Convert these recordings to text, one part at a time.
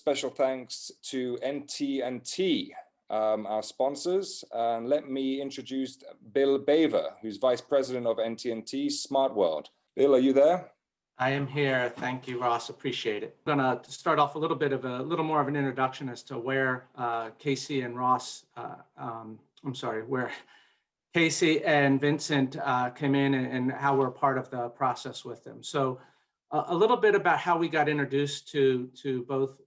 special thanks to NT&T, our sponsors. And let me introduce Bill Baver, who's Vice President of NT&T Smart World. Bill, are you there? I am here. Thank you, Ross. Appreciate it. I'm going to start off a little more of an introduction as to where Casey and where Casey and Vincent came in and how we're part of the process with them. So a little bit about how we got introduced to both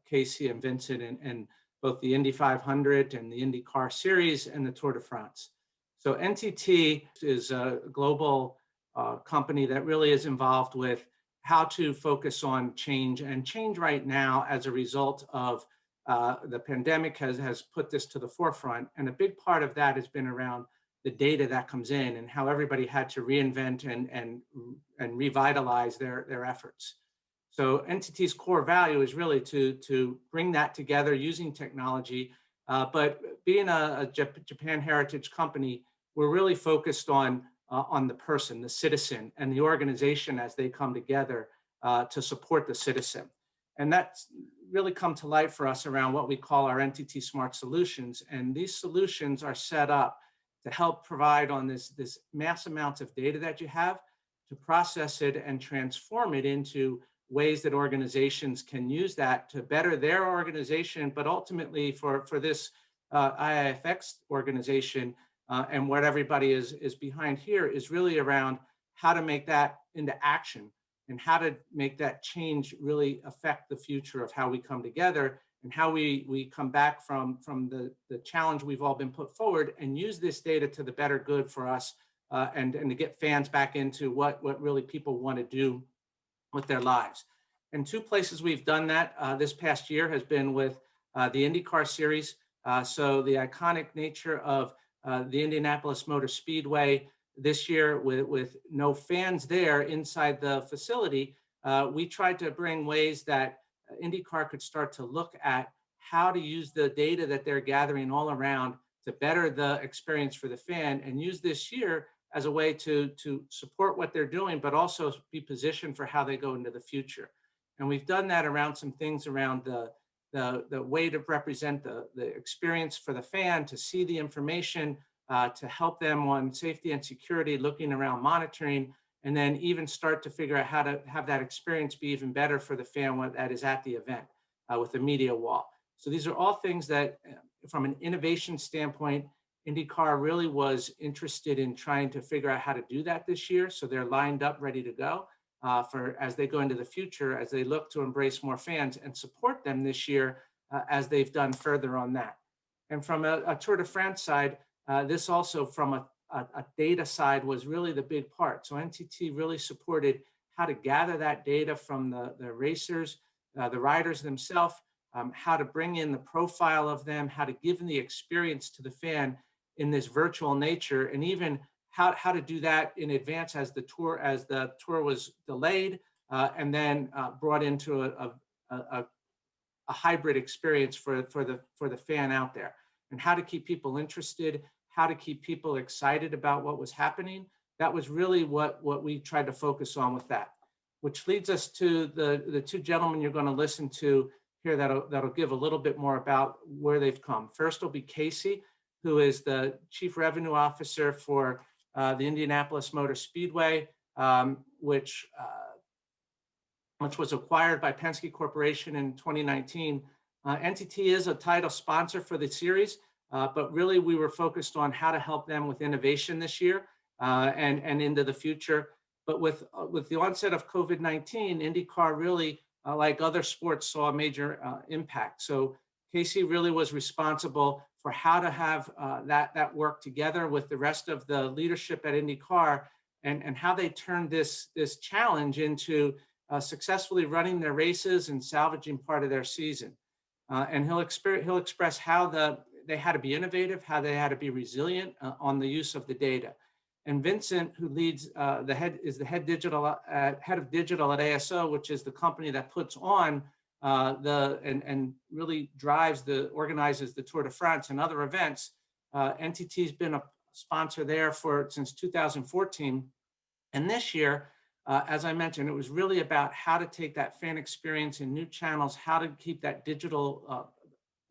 Casey and Vincent and both the Indy 500 and the IndyCar Series and the Tour de France. So NTT is a global company that really is involved with how to focus on change, and change right now as a result of the pandemic has put this to the forefront. And a big part of that has been around the data that comes in and how everybody had to reinvent and revitalize their efforts. So NTT's core value is really to bring that together using technology, but being a Japan heritage company, we're really focused on the person, the citizen, and the organization as they come together to support the citizen. And that's really come to light for us around what we call our NTT Smart Solutions. And these solutions are set up to help provide on this mass amounts of data that you have, to process it and transform it into ways that organizations can use that to better their organization, but ultimately for this IIFX organization, and what everybody is behind here is really around how to make that into action and how to make that change really affect the future of how we come together and how we come back from the challenge we've all been put forward and use this data to the better good for us, and to get fans back into what really people want to do with their lives. And two places we've done that this past year has been with the IndyCar Series. So the iconic nature of the Indianapolis Motor Speedway this year with no fans there inside the facility, we tried to bring ways that IndyCar could start to look at how to use the data that they're gathering all around to better the experience for the fan, and use this year as a way to support what they're doing, but also be positioned for how they go into the future. And we've done that around some things around the way to represent the experience for the fan, to see the information, to help them on safety and security, looking around monitoring, and then even start to figure out how to have that experience be even better for the fan that is at the event with the media wall. So these are all things that, from an innovation standpoint, IndyCar really was interested in trying to figure out how to do that this year. So they're lined up, ready to go for as they go into the future, as they look to embrace more fans and support them this year as they've done further on that. And from a Tour de France side, this also from a data side was really the big part. So NTT really supported how to gather that data from the racers, the riders themselves, how to bring in the profile of them, how to give them the experience to the fan in this virtual nature, and even how to do that in advance as the tour was delayed and then brought into a hybrid experience for the fan out there, and how to keep people interested, how to keep people excited about what was happening. That was really what we tried to focus on with that, which leads us to the two gentlemen you're going to listen to here that'll give a little bit more about where they've come. First will be Casey, who is the Chief Revenue Officer for the Indianapolis Motor Speedway, which was acquired by Penske Corporation in 2019. NTT is a title sponsor for the series, but really we were focused on how to help them with innovation this year and into the future. But with the onset of COVID-19, IndyCar really, like other sports, saw a major impact. So Casey really was responsible for how to have that work together with the rest of the leadership at IndyCar, and how they turned this challenge into successfully running their races and salvaging part of their season. And he'll express how they had to be innovative, how they had to be resilient on the use of the data. And Vincent, who leads the head of digital at ASO, which is the company that puts on and really organizes the Tour de France and other events. NTT's been a sponsor there since 2014, and this year as I mentioned, it was really about how to take that fan experience in new channels, how to keep that digital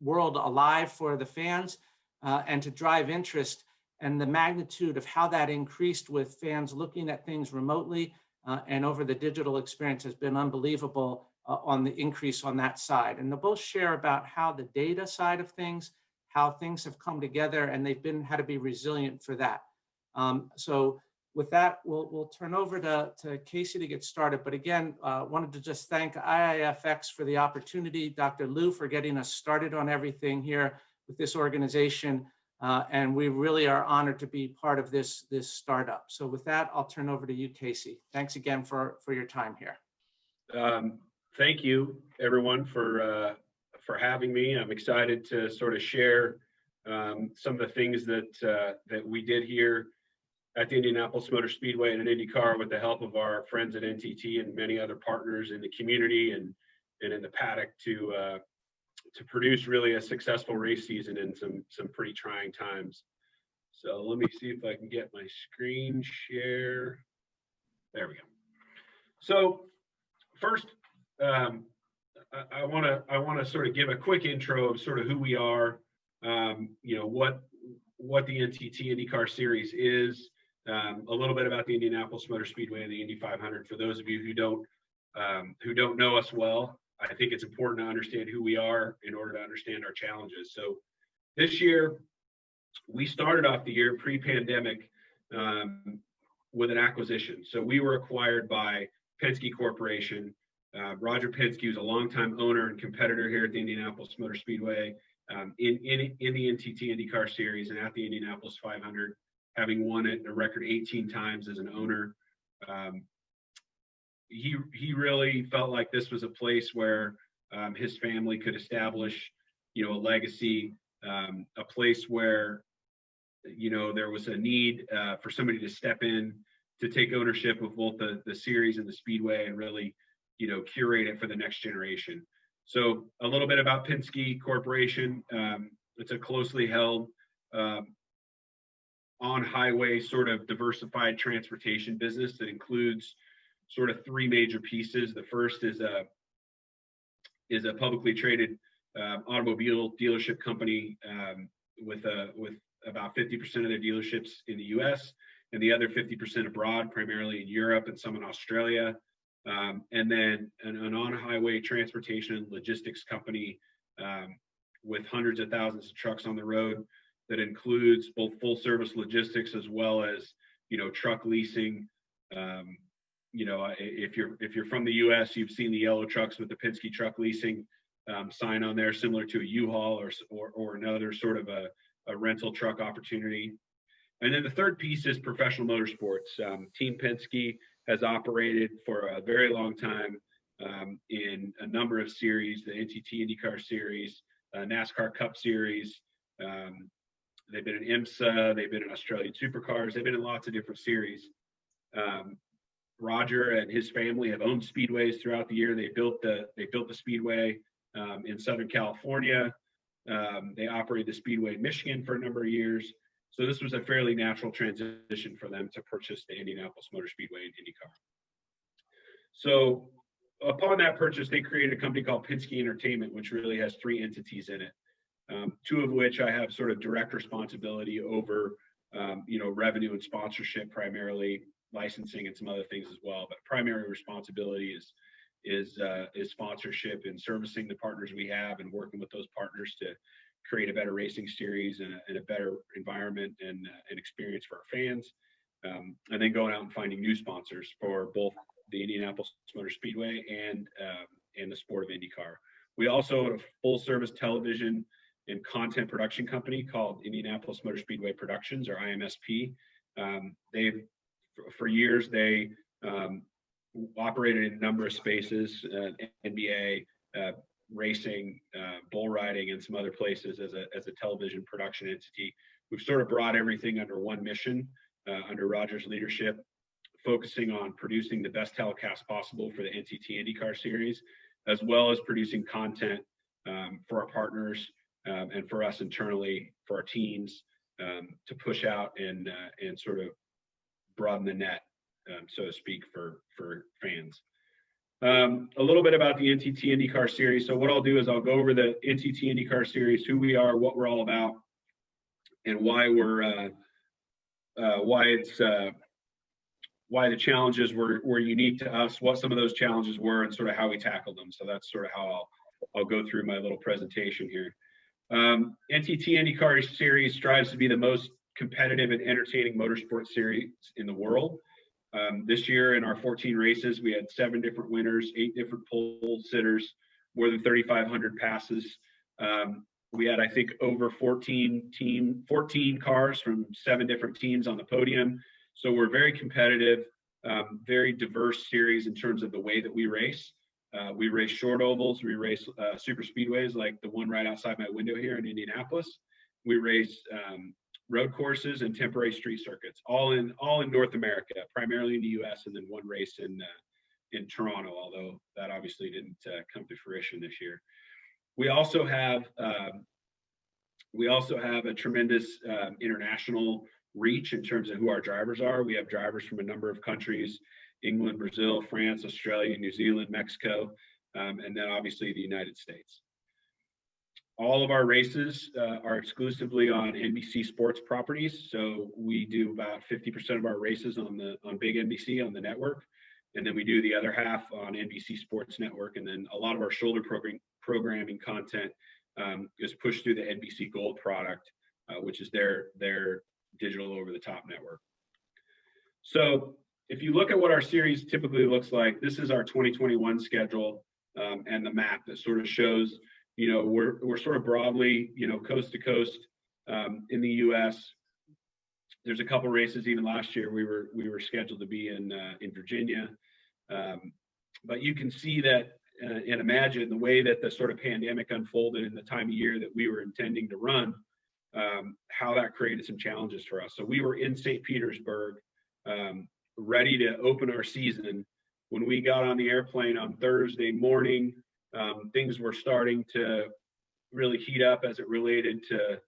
world alive for the fans, and to drive interest. And the magnitude of how that increased with fans looking at things remotely and over the digital experience has been unbelievable on the increase on that side. And they'll both share about how the data side of things, how things have come together, and they've been how to be resilient for that. So with that, we'll turn over to Casey to get started. But again, wanted to just thank IIFX for the opportunity, Dr. Liu for getting us started on everything here with this organization. And we really are honored to be part of this startup. So with that, I'll turn over to you, Casey. Thanks again for your time here. Thank you, everyone, for having me. I'm excited to sort of share some of the things that we did here at the Indianapolis Motor Speedway and in IndyCar with the help of our friends at NTT and many other partners in the community and in the paddock to produce really a successful race season in some pretty trying times. So let me see if I can get my screen share. There we go. So first, I want to sort of give a quick intro of sort of who we are, what the NTT IndyCar Series is, a little bit about the Indianapolis Motor Speedway and the Indy 500. For those of you who don't know us well, I think it's important to understand who we are in order to understand our challenges. So this year, we started off the year pre-pandemic with an acquisition. So we were acquired by Penske Corporation. Roger Penske was a longtime owner and competitor here at the Indianapolis Motor Speedway in the NTT IndyCar Series and at the Indianapolis 500, having won it a record 18 times as an owner. He really felt like this was a place where his family could establish, a legacy, a place where, there was a need for somebody to step in to take ownership of both the series and the speedway and really, curate it for the next generation. So a little bit about Penske Corporation. It's a closely held on-highway sort of diversified transportation business that includes sort of three major pieces. The first is a publicly traded automobile dealership company with about 50% of their dealerships in the U.S. and the other 50% abroad, primarily in Europe and some in Australia. And then an on-highway transportation and logistics company with hundreds of thousands of trucks on the road that includes both full-service logistics as well as, truck leasing. If you're from the U.S., you've seen the yellow trucks with the Penske truck leasing sign on there, similar to a U-Haul or another sort of a rental truck opportunity. And then the third piece is professional motorsports. Team Penske has operated for a very long time in a number of series, the NTT IndyCar Series, NASCAR Cup Series. They've been in IMSA, they've been in Australian Supercars, they've been in lots of different series. Roger and his family have owned speedways throughout the year. They built the speedway in Southern California. They operated the speedway in Michigan for a number of years. So this was a fairly natural transition for them to purchase the Indianapolis Motor Speedway and IndyCar. So upon that purchase, they created a company called Penske Entertainment, which really has three entities in it. Two of which I have sort of direct responsibility over, revenue and sponsorship, primarily licensing and some other things as well. But primary responsibility is sponsorship and servicing the partners we have and working with those partners to create a better racing series and a better environment and experience for our fans. And then going out and finding new sponsors for both the Indianapolis Motor Speedway and the sport of IndyCar. We also have a full-service television and content production company called Indianapolis Motor Speedway Productions, or IMSP. For years, they operated in a number of spaces, NBA, racing, bull riding, and some other places as a television production entity. We've sort of brought everything under one mission, under Roger's leadership, focusing on producing the best telecast possible for the NTT IndyCar Series, as well as producing content for our partners and for us internally, for our teams, to push out and sort of broaden the net so to speak, for fans. A little bit about the NTT IndyCar Series. So what I'll do is I'll go over the NTT IndyCar Series, who we are, what we're all about, and why why the challenges were unique to us, what some of those challenges were, and sort of how we tackled them. So that's sort of how I'll go through my little presentation here. NTT IndyCar Series strives to be the most competitive and entertaining motorsport series in the world. This year in our 14 races, we had 7 different winners, 8 different pole sitters, more than 3,500 passes. We had, I think, over 14 cars from 7 different teams on the podium. So we're very competitive, very diverse series in terms of the way that we race. We race short ovals, we race super speedways like the one right outside my window here in Indianapolis. We race road courses and temporary street circuits, all in North America, primarily in the U.S., and then one race in Toronto, although that obviously didn't come to fruition this year. We also have a tremendous international reach in terms of who our drivers are. We have drivers from a number of countries: England, Brazil, France, Australia, New Zealand, Mexico, and then obviously the United States. All of our races are exclusively on NBC Sports properties. So we do about 50% of our races on big NBC on the network. And then we do the other half on NBC Sports Network. And then a lot of our shoulder programming content is pushed through the NBC Gold product, which is their digital over-the-top network. So if you look at what our series typically looks like, this is our 2021 schedule and the map that sort of shows, we're sort of broadly, coast to coast in the U.S. There's a couple races even last year we were scheduled to be in Virginia, but you can see that and imagine the way that the sort of pandemic unfolded in the time of year that we were intending to run, how that created some challenges for us. So we were in St. Petersburg, ready to open our season. When we got on the airplane on Thursday morning, things were starting to really heat up as it related to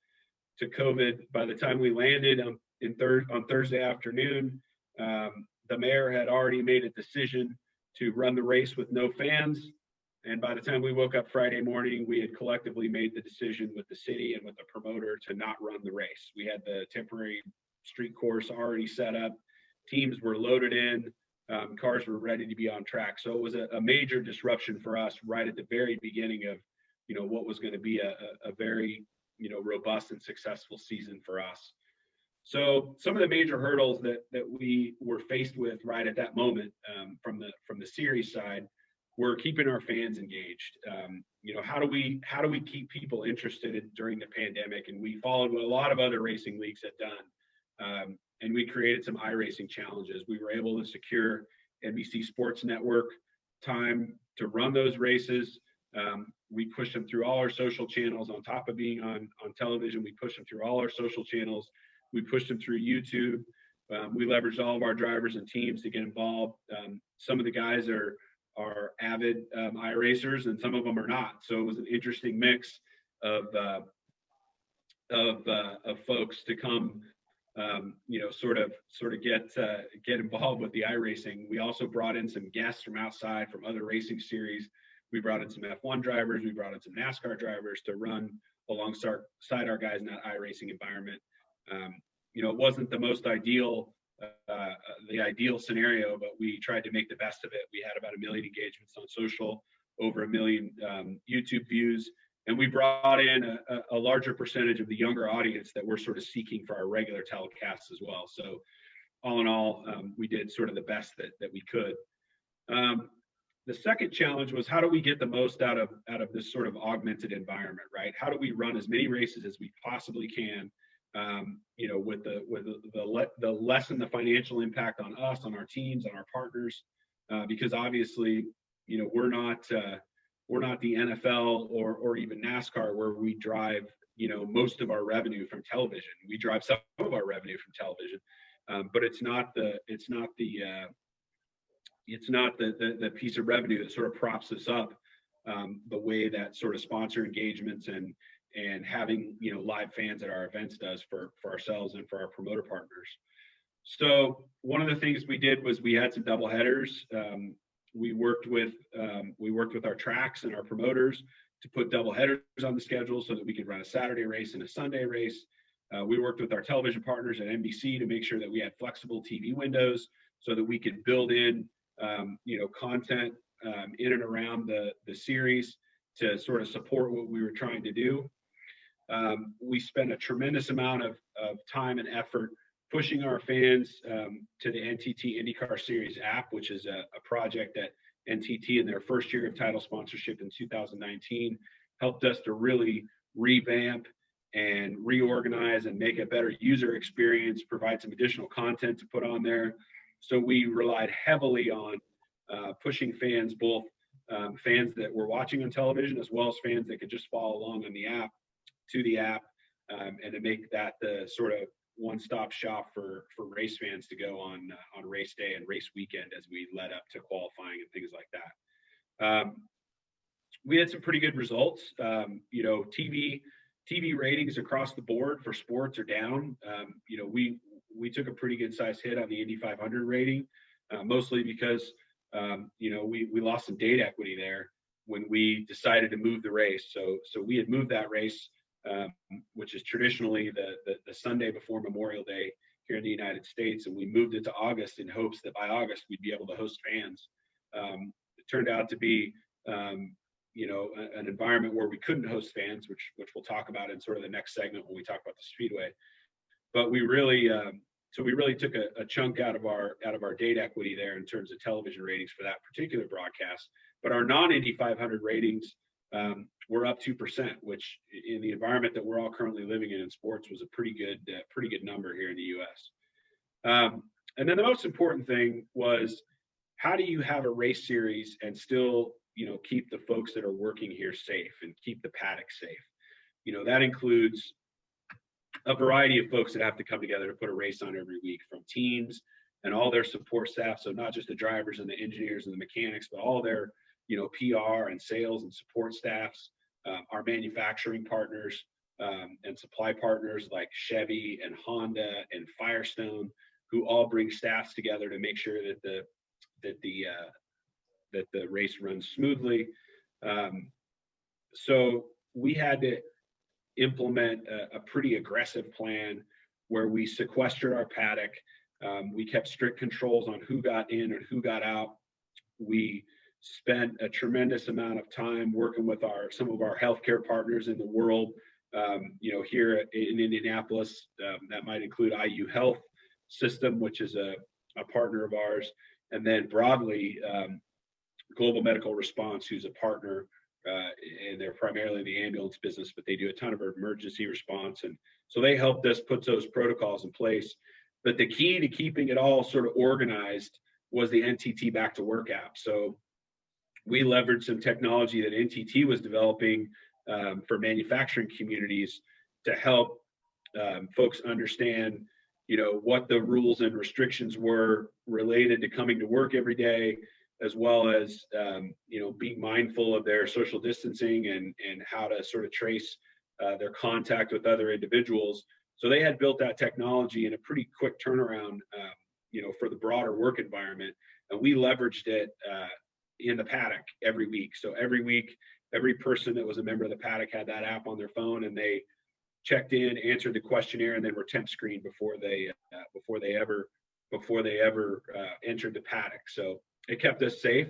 COVID. By the time we landed on Thursday afternoon, the mayor had already made a decision to run the race with no fans. And by the time we woke up Friday morning, we had collectively made the decision with the city and with the promoter to not run the race. We had the temporary street course already set up. Teams were loaded in. Cars were ready to be on track. So it was a major disruption for us right at the very beginning of, what was going to be a very, robust and successful season for us. So some of the major hurdles that we were faced with right at that moment from the series side were keeping our fans engaged. How do we keep people interested during the pandemic? And we followed what a lot of other racing leagues had done. And we created some iRacing challenges. We were able to secure NBC Sports Network time to run those races. We pushed them through all our social channels. On top of being on television, we pushed them through all our social channels. We pushed them through YouTube. We leveraged all of our drivers and teams to get involved. Some of the guys are avid iRacers, and some of them are not. So it was an interesting mix of folks to come, sort of get involved with the iRacing. We also brought in some guests from outside, from other racing series. We brought in some F1 drivers. We brought in some NASCAR drivers to run alongside our guys in that iRacing environment. It wasn't the most ideal, the ideal scenario, but we tried to make the best of it. We had about 1 million engagements on social, over 1 million YouTube views. And we brought in a larger percentage of the younger audience that we're sort of seeking for our regular telecasts as well. So all in all, we did sort of the best that we could. The second challenge was, how do we get the most out of this sort of augmented environment, right? How do we run as many races as we possibly can, with the lessen the financial impact on us, on our teams, on our partners, because obviously, we're not the NFL or even NASCAR, where we drive, most of our revenue from television. We drive some of our revenue from television, but it's not the piece of revenue that sort of props us up the way that sort of sponsor engagements and having live fans at our events does for ourselves and for our promoter partners. So one of the things we did was we had some double headers. We worked with our tracks and our promoters to put double headers on the schedule so that we could run a Saturday race and a Sunday race. We worked with our television partners at NBC to make sure that we had flexible TV windows so that we could build in, content in and around the series to sort of support what we were trying to do. We spent a tremendous amount of time and effort pushing our fans to the NTT IndyCar Series app, which is a project that NTT in their first year of title sponsorship in 2019 helped us to really revamp and reorganize and make a better user experience, provide some additional content to put on there. So we relied heavily on pushing fans, both fans that were watching on television as well as fans that could just follow along on the app, and to make that the sort of one-stop shop for race fans to go on race day and race weekend as we led up to qualifying and things like that. We had some pretty good results. TV ratings across the board for sports are down. We took a pretty good sized hit on the Indy 500 rating, mostly because we lost some date equity there when we decided to move the race. So we had moved that race, which is traditionally the Sunday before Memorial Day here in the United States, and we moved it to August in hopes that by August we'd be able to host fans. It turned out to be an environment where we couldn't host fans, which we'll talk about in sort of the next segment when we talk about the Speedway. But we really took a chunk out of our date equity there in terms of television ratings for that particular broadcast. But our non-Indy 500 ratings were up 2%, which in the environment that we're all currently living in sports was a pretty good number here in the U.S. And then the most important thing was, how do you have a race series and still keep the folks that are working here safe and keep the paddock safe? That includes a variety of folks that have to come together to put a race on every week, from teams and all their support staff. So not just the drivers and the engineers and the mechanics, but all their PR and sales and support staffs, our manufacturing partners and supply partners like Chevy and Honda and Firestone, who all bring staffs together to make sure that the race runs smoothly. So we had to implement a pretty aggressive plan where we sequestered our paddock. We kept strict controls on who got in and who got out. We spent a tremendous amount of time working with some of our healthcare partners in the world. Here in Indianapolis, that might include IU Health System, which is a partner of ours, and then broadly Global Medical Response, who's a partner, and they're primarily in the ambulance business, but they do a ton of emergency response, and so they helped us put those protocols in place. But the key to keeping it all sort of organized was the NTT Back to Work app. So we leveraged some technology that NTT was developing for manufacturing communities to help folks understand, what the rules and restrictions were related to coming to work every day, as well as, being mindful of their social distancing and how to sort of trace their contact with other individuals. So they had built that technology in a pretty quick turnaround, for the broader work environment. And we leveraged it in the paddock every week. So every week, every person that was a member of the paddock had that app on their phone, and they checked in, answered the questionnaire, and then were temp screened before they ever entered the paddock. So it kept us safe.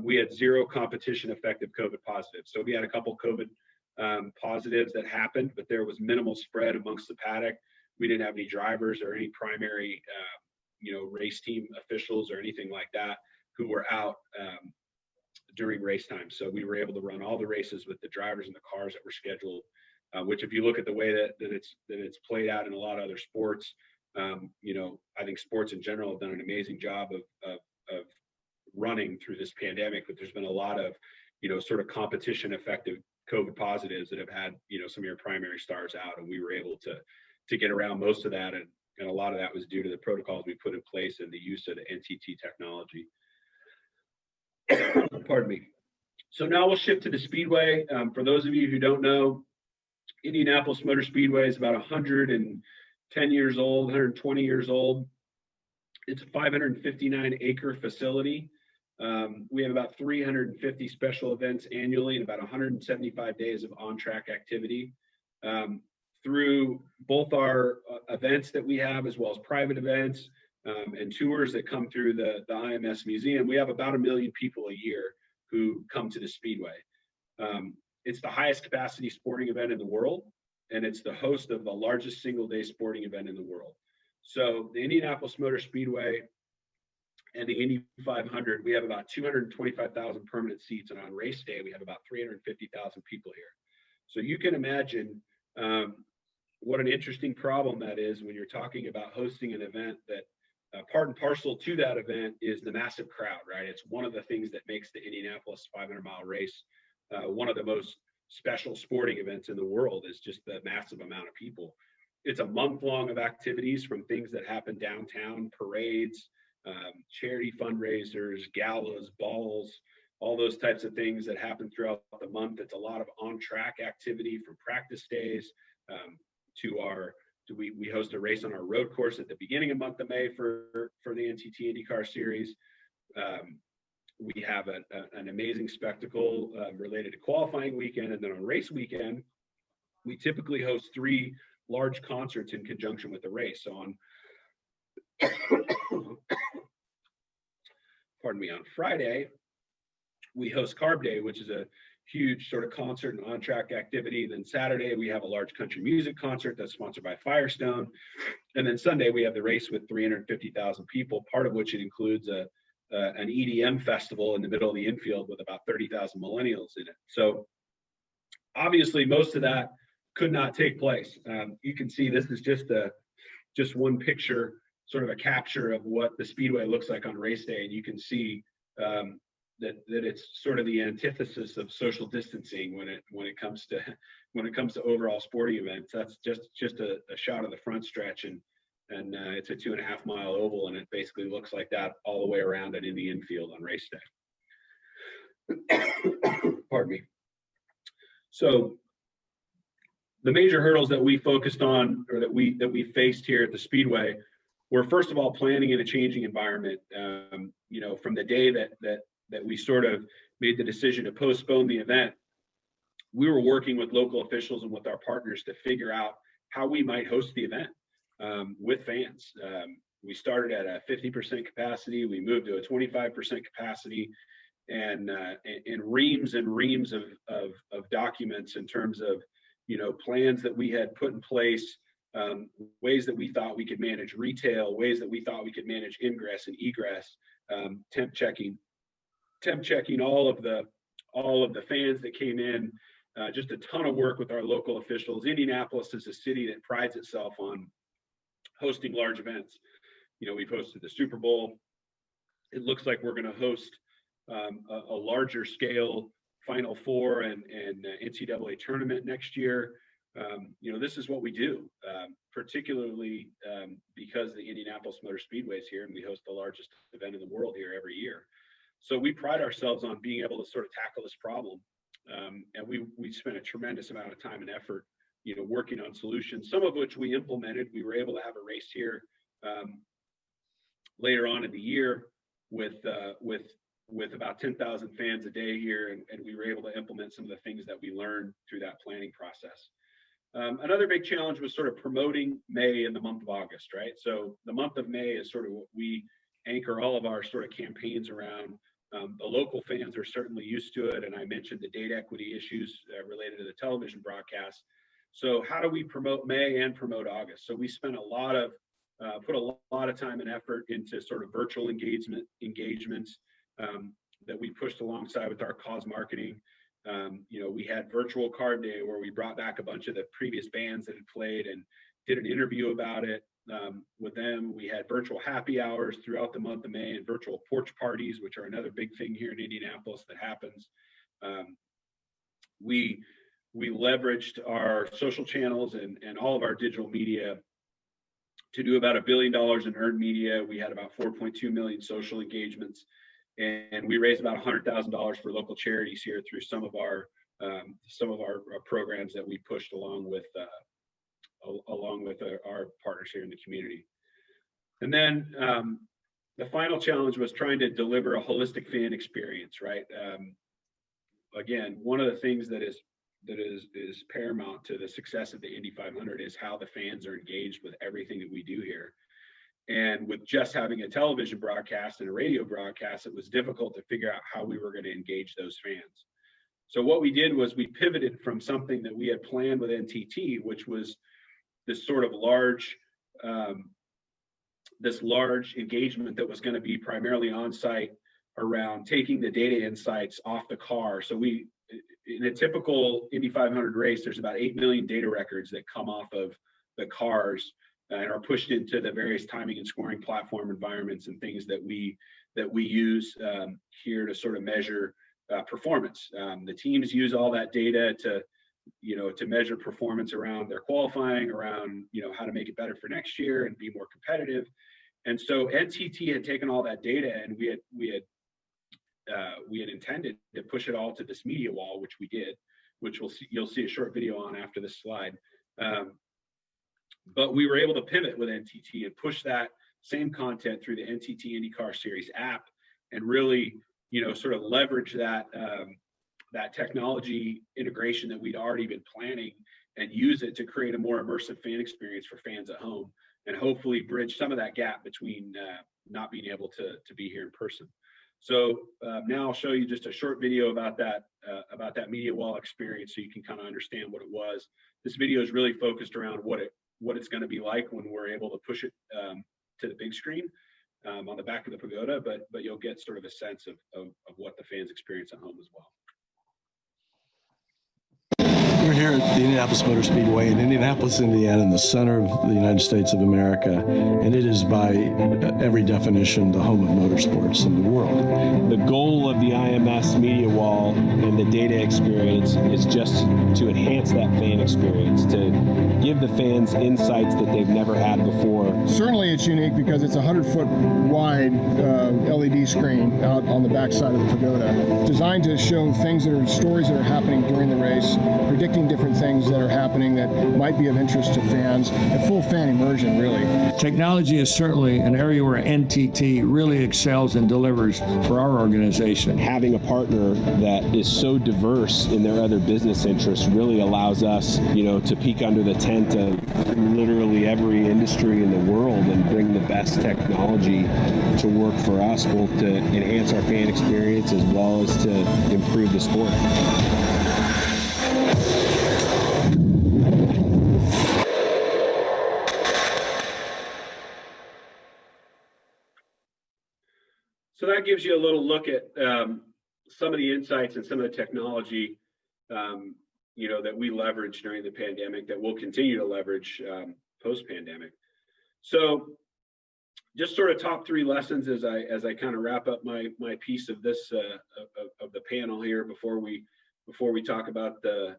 We had zero competition effective COVID positives. So we had a couple COVID positives that happened, but there was minimal spread amongst the paddock. We didn't have any drivers or any primary, race team officials or anything like that who were out during race time. So we were able to run all the races with the drivers and the cars that were scheduled, which, if you look at the way that it's played out in a lot of other sports, I think sports in general have done an amazing job of running through this pandemic, but there's been a lot of, sort of competition effective COVID positives that have had, some of your primary stars out, and we were able to get around most of that. And a lot of that was due to the protocols we put in place and the use of the NTT technology. Pardon me. So now we'll shift to the Speedway. For those of you who don't know, Indianapolis Motor Speedway is about 110 years old, 120 years old. It's a 559-acre facility. We have about 350 special events annually and about 175 days of on-track activity. Through both our events that we have, as well as private events and tours that come through the IMS Museum, we have about 1 million people a year who come to the Speedway. It's the highest capacity sporting event in the world, and it's the host of the largest single-day sporting event in the world. So the Indianapolis Motor Speedway and the Indy 500, we have about 225,000 permanent seats, and on race day, we have about 350,000 people here. So you can imagine what an interesting problem that is when you're talking about hosting an event that part and parcel to that event is the massive crowd, right? It's one of the things that makes the Indianapolis 500-mile race one of the most special sporting events in the world, is just the massive amount of people. It's a month long of activities, from things that happen downtown, parades, charity fundraisers, galas, balls, all those types of things that happen throughout the month. It's a lot of on-track activity, from practice days we host a race on our road course at the beginning of month of May for the NTT IndyCar Series. We have an amazing spectacle related to qualifying weekend, and then on race weekend, we typically host 3 large concerts in conjunction with the race. So on pardon me, on Friday, we host Carb Day, which is a huge sort of concert and on-track activity. Then Saturday, we have a large country music concert that's sponsored by Firestone. And then Sunday, we have the race with 350,000 people, part of which it includes an EDM festival in the middle of the infield with about 30,000 millennials in it. So obviously, most of that could not take place. You can see this is just one picture, sort of a capture of what the Speedway looks like on race day. And you can see that it's sort of the antithesis of social distancing when it comes to overall sporting events. That's just a shot of the front stretch, and it's a 2.5 mile oval, and it basically looks like that all the way around it in the infield on race day. Pardon me. So the major hurdles that we focused on, or that we faced here at the Speedway, were, first of all, planning in a changing environment. From the day that we sort of made the decision to postpone the event, we were working with local officials and with our partners to figure out how we might host the event with fans. We started at a 50% capacity, we moved to a 25% capacity, and reams and reams of documents in terms of plans that we had put in place, ways that we thought we could manage retail, ways that we thought we could manage ingress and egress, temp checking all of the fans that came in, just a ton of work with our local officials. Indianapolis is a city that prides itself on hosting large events. We've hosted the Super Bowl. It looks like we're going to host a larger scale Final Four and NCAA tournament next year. This is what we do, particularly because the Indianapolis Motor Speedway is here, and we host the largest event in the world here every year. So we pride ourselves on being able to sort of tackle this problem, and we spent a tremendous amount of time and effort, working on solutions, some of which we implemented. We were able to have a race here later on in the year with about 10,000 fans a day here, and we were able to implement some of the things that we learned through that planning process. Another big challenge was sort of promoting May in the month of August, right? So the month of May is sort of what we anchor all of our sort of campaigns around. The local fans are certainly used to it, and I mentioned the date equity issues related to the television broadcast. So how do we promote May and promote August? So we spent put a lot of time and effort into sort of virtual engagements that we pushed alongside with our cause marketing. We had virtual Card Day, where we brought back a bunch of the previous bands that had played and did an interview about it with them. We had virtual happy hours throughout the month of May, and virtual porch parties, which are another big thing here in Indianapolis that happens. We leveraged our social channels and all of our digital media to do about $1 billion in earned media. We had about 4.2 million social engagements, and we raised about $100,000 for local charities here through some of our programs that we pushed along with our partners here in the community. And then the final challenge was trying to deliver a holistic fan experience, right? Again, one of the things that is paramount to the success of the Indy 500 is how the fans are engaged with everything that we do here. And with just having a television broadcast and a radio broadcast, it was difficult to figure out how we were going to engage those fans. So what we did was we pivoted from something that we had planned with NTT, which was this sort of large engagement that was going to be primarily on site around taking the data insights off the car. So in a typical Indy 500 race, there's about 8 million data records that come off of the cars and are pushed into the various timing and scoring platform environments and things that we use here to sort of measure performance. The teams use all that data to measure performance around their qualifying, around how to make it better for next year and be more competitive. And so NTT had taken all that data, and we had intended to push it all to this media wall, which we did, which you'll see a short video on after this slide. But we were able to pivot with NTT and push that same content through the NTT IndyCar Series app, and really, sort of leverage that technology integration that we'd already been planning and use it to create a more immersive fan experience for fans at home, and hopefully bridge some of that gap between not being able to be here in person. So now I'll show you just a short video about that media wall experience, so you can kind of understand what it was. This video is really focused around what it's going to be like when we're able to push it to the big screen on the back of the pagoda, but you'll get sort of a sense of what the fans experience at home as well. We're here at the Indianapolis Motor Speedway in Indianapolis, Indiana, in the center of the United States of America, and it is by every definition the home of motorsports in the world. The goal of the IMS media wall and the data experience is just to enhance that fan experience, to give the fans insights that they've never had before. Certainly it's unique because it's a 100-foot wide LED screen out on the backside of the pagoda, designed to show stories that are happening during the race, predicting different things that are happening that might be of interest to fans, a full fan immersion, really. Technology is certainly an area where NTT really excels and delivers for our organization. Having a partner that is so diverse in their other business interests really allows us, to peek under the tent of literally every industry in the world and bring the best technology to work for us, both to enhance our fan experience as well as to improve the sport. So that gives you a little look at some of the insights and some of the technology, that we leveraged during the pandemic, that we'll continue to leverage post-pandemic. So just sort of top 3 lessons as I kind of wrap up my piece of this of the panel here before we talk about the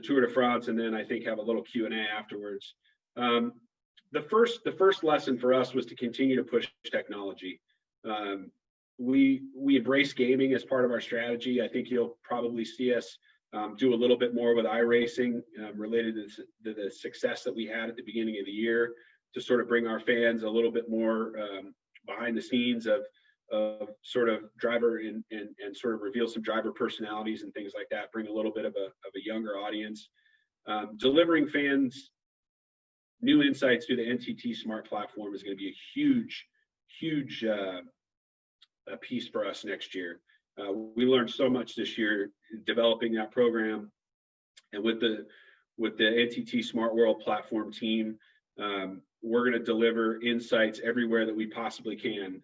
Tour de France, and then I think have a little Q&A afterwards. The first lesson for us was to continue to push technology. We embrace gaming as part of our strategy. I think you'll probably see us do a little bit more with iRacing related to the success that we had at the beginning of the year, to sort of bring our fans a little bit more behind the scenes of sort of driver and sort of reveal some driver personalities and things like that, bring a little bit of a younger audience. Delivering fans new insights through the NTT Smart platform is going to be a huge a piece for us next year. We learned so much this year developing that program, and with the NTT Smart World platform team, we're going to deliver insights everywhere that we possibly can,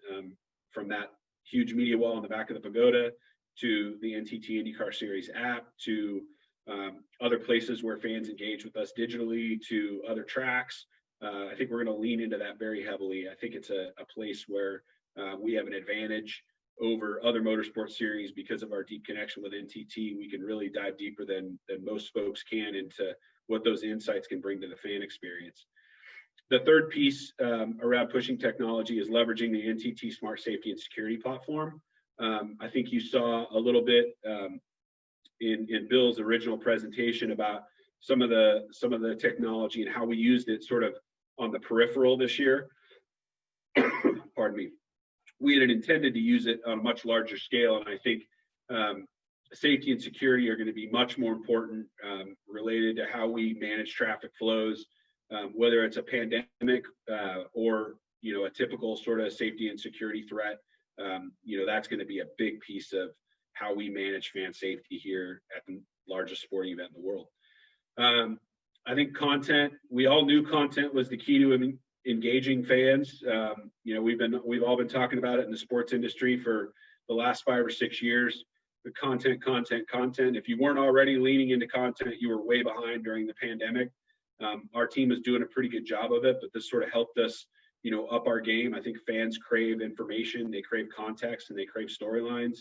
from that huge media wall on the back of the pagoda to the NTT IndyCar Series app, to other places where fans engage with us digitally, to other tracks. I think we're going to lean into that very heavily. I think it's a place where we have an advantage over other motorsport series because of our deep connection with NTT. We can really dive deeper than most folks can into what those insights can bring to the fan experience. The third piece around pushing technology is leveraging the NTT Smart Safety and Security platform. I think you saw a little bit in Bill's original presentation about some of the technology and how we used it sort of on the peripheral this year. Pardon me. we had intended to use it on a much larger scale. And I think safety and security are going to be much more important related to how we manage traffic flows, whether it's a pandemic or a typical sort of safety and security threat. That's going to be a big piece of how we manage fan safety here at the largest sporting event in the world. I think content, we all knew content was the key to engaging fans. We've all been talking about it in the sports industry for the last 5 or 6 years. The content. If you weren't already leaning into content, you were way behind during the pandemic. Our team is doing a pretty good job of it, but this sort of helped us, up our game. I think fans crave information, they crave context, and they crave storylines.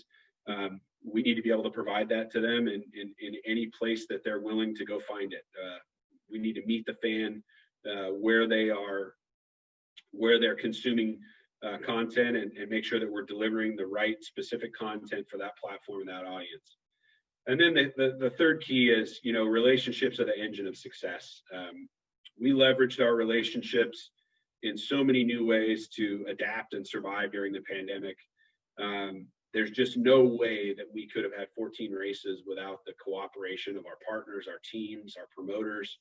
We need to be able to provide that to them in any place that they're willing to go find it. We need to meet the fan where they are, where they're consuming content, and make sure that we're delivering the right specific content for that platform and that audience. And then the third key is, relationships are the engine of success. We leveraged our relationships in so many new ways to adapt and survive during the pandemic. There's just no way that we could have had 14 races without the cooperation of our partners, our teams, our promoters.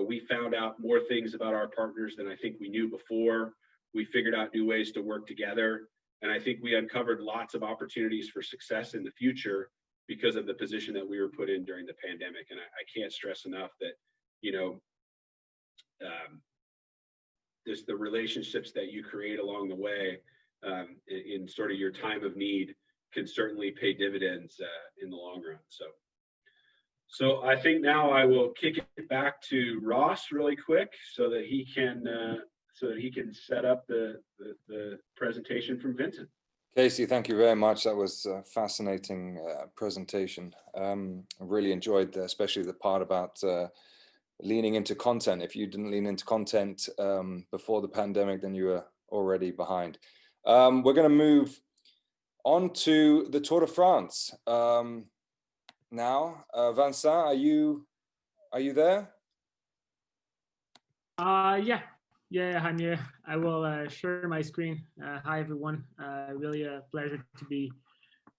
We found out more things about our partners than I think we knew before. We figured out new ways to work together. And I think we uncovered lots of opportunities for success in the future because of the position that we were put in during the pandemic. And I can't stress enough that, just the relationships that you create along the way in sort of your time of need can certainly pay dividends in the long run. So I think now I will kick it back to Ross really quick so that he can set up the presentation from Vincent. Casey, thank you very much. That was a fascinating presentation. I really enjoyed, especially the part about leaning into content. If you didn't lean into content before the pandemic, then you were already behind. We're going to move on to the Tour de France now. Vincent, are you there? Yeah, I'm here. I will share my screen. Hi, everyone. Really a pleasure to be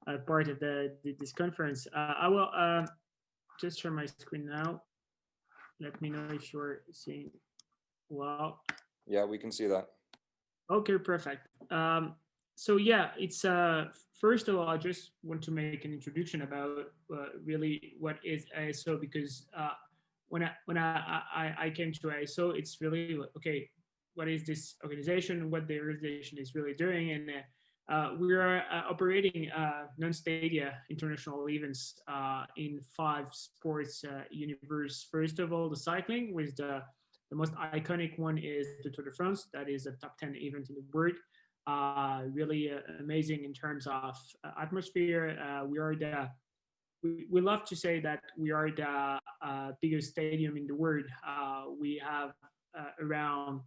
a part of this conference. I will just share my screen now. Let me know if you're seeing well. Yeah, we can see that. Okay, perfect. So yeah, it's first of all, I just want to make an introduction about really what is ISO, because when I came to ISO, it's really okay. What is this organization? What the organization is really doing, and we are operating non-stadia international events in 5 sports universe. First of all, the cycling, with the most iconic one is the Tour de France. That is a top 10 event in the world. Really amazing in terms of atmosphere. We love to say that we are the biggest stadium in the world. We have around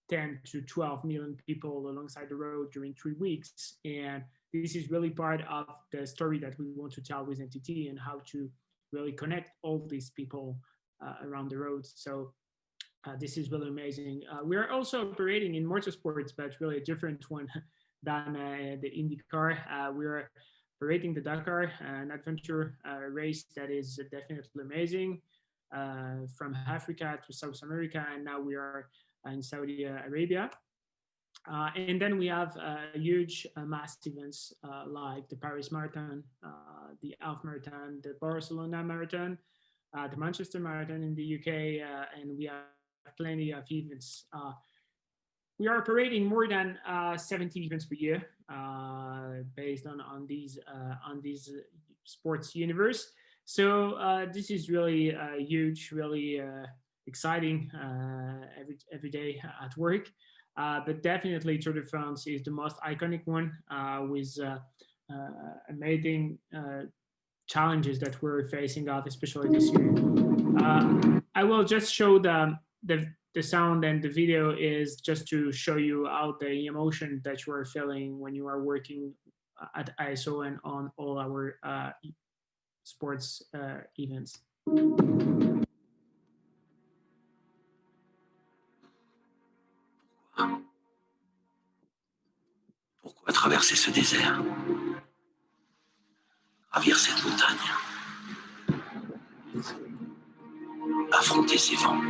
10 to 12 million people alongside the road during 3 weeks. And this is really part of the story that we want to tell with NTT, and how to really connect all these people around the road. So this is really amazing. We are also operating in motorsports, but really a different one than the IndyCar. We are operating the Dakar, an adventure race that is definitely amazing, from Africa to South America, and now we are in Saudi Arabia. And then we have huge mass events like the Paris Marathon, the Half Marathon, the Barcelona Marathon, the Manchester Marathon in the UK, and we have plenty of events. We are operating more than 70 events per year based on these sports universe. So this is really huge, really exciting every day at work. But definitely Tour de France is the most iconic one, with amazing challenges that we're facing out, especially this year. I will just show the sound, and the video is just to show you out the emotion that you are feeling when you are working at ISO and on all our sports events. à traverser ce désert, gravir cette montagne, affronter ces vents.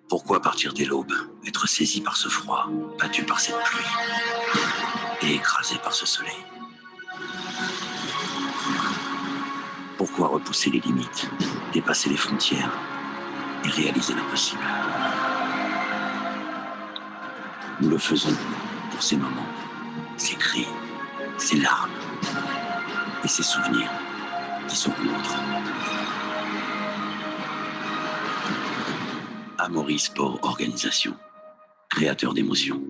Pourquoi partir dès l'aube, être saisi par ce froid, battu par cette pluie et écrasé par ce soleil? Pourquoi repousser les limites, dépasser les frontières et réaliser l'impossible? Nous le faisons pour ces moments, ces cris, ces larmes et ces souvenirs qui seront nôtres. Amaury Sport Organisation, créateur d'émotions.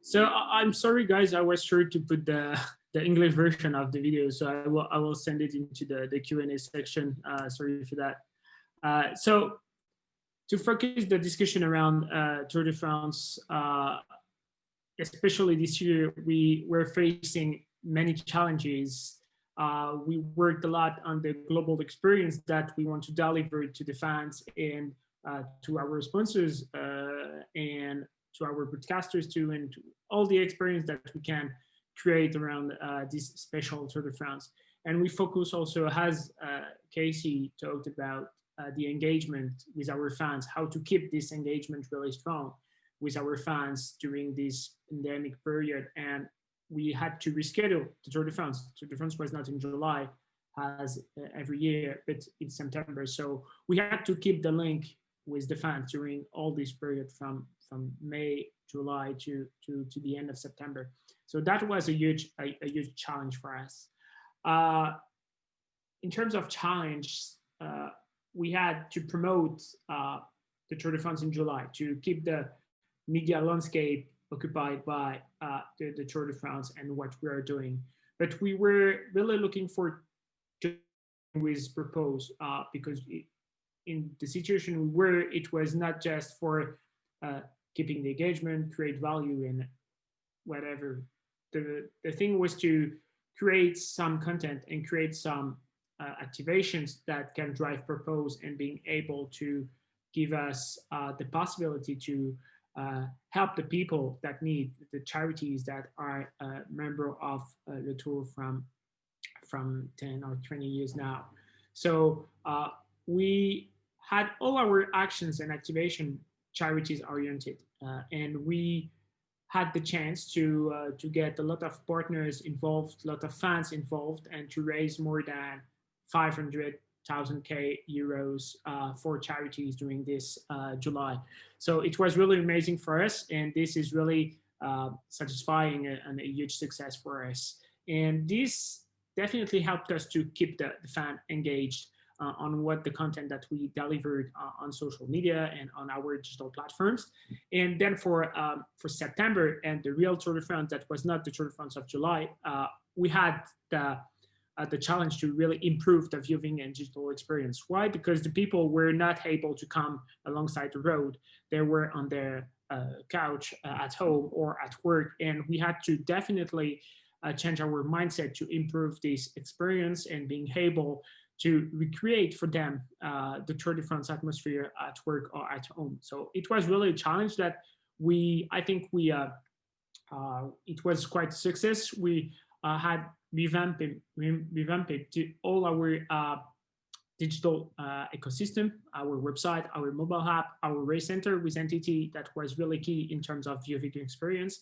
So I'm sorry, guys. I was sure to put the English version of the video, so I will send it into the Q&A section. Sorry for that. So to focus the discussion around Tour de France, especially this year, we were facing many challenges. We worked a lot on the global experience that we want to deliver to the fans and to our sponsors and to our broadcasters too, and to all the experience that we can create around this special Tour de France. And we focus also, as Casey talked about, the engagement with our fans, how to keep this engagement really strong with our fans during this pandemic period. And we had to reschedule the Tour de France. Tour de France was not in July as every year, but in September. So we had to keep the link with the fans during all this period from May, July to the end of September. So that was a huge challenge for us. In terms of challenge, we had to promote the Tour de France in July to keep the media landscape occupied by the Tour de France and what we are doing. But we were really looking for with purpose because in the situation where it was not just for keeping the engagement, create value and whatever. The thing was to create some content and create some activations that can drive purpose and being able to give us the possibility to help the people that need, the charities that are a member of the Tour from 10 or 20 years now. So we had all our actions and activation charities oriented, and we had the chance to get a lot of partners involved, a lot of fans involved, and to raise more than 500,000 euros for charities during this July. So it was really amazing for us, and this is really satisfying and a huge success for us. And this definitely helped us to keep the fan engaged on what the content that we delivered on social media and on our digital platforms. And then for September and the real Tour de France, that was not the Tour de France of July, we had the challenge to really improve the viewing and digital experience. Why? Because the people were not able to come alongside the road. They were on their couch at home or at work, and we had to definitely change our mindset to improve this experience and being able to recreate for them the Tour de France atmosphere at work or at home. So it was really a challenge that I think it was quite a success. We had revamped all our digital ecosystem, our website, our mobile app, our race center with NTT. That was really key in terms of viewing experience.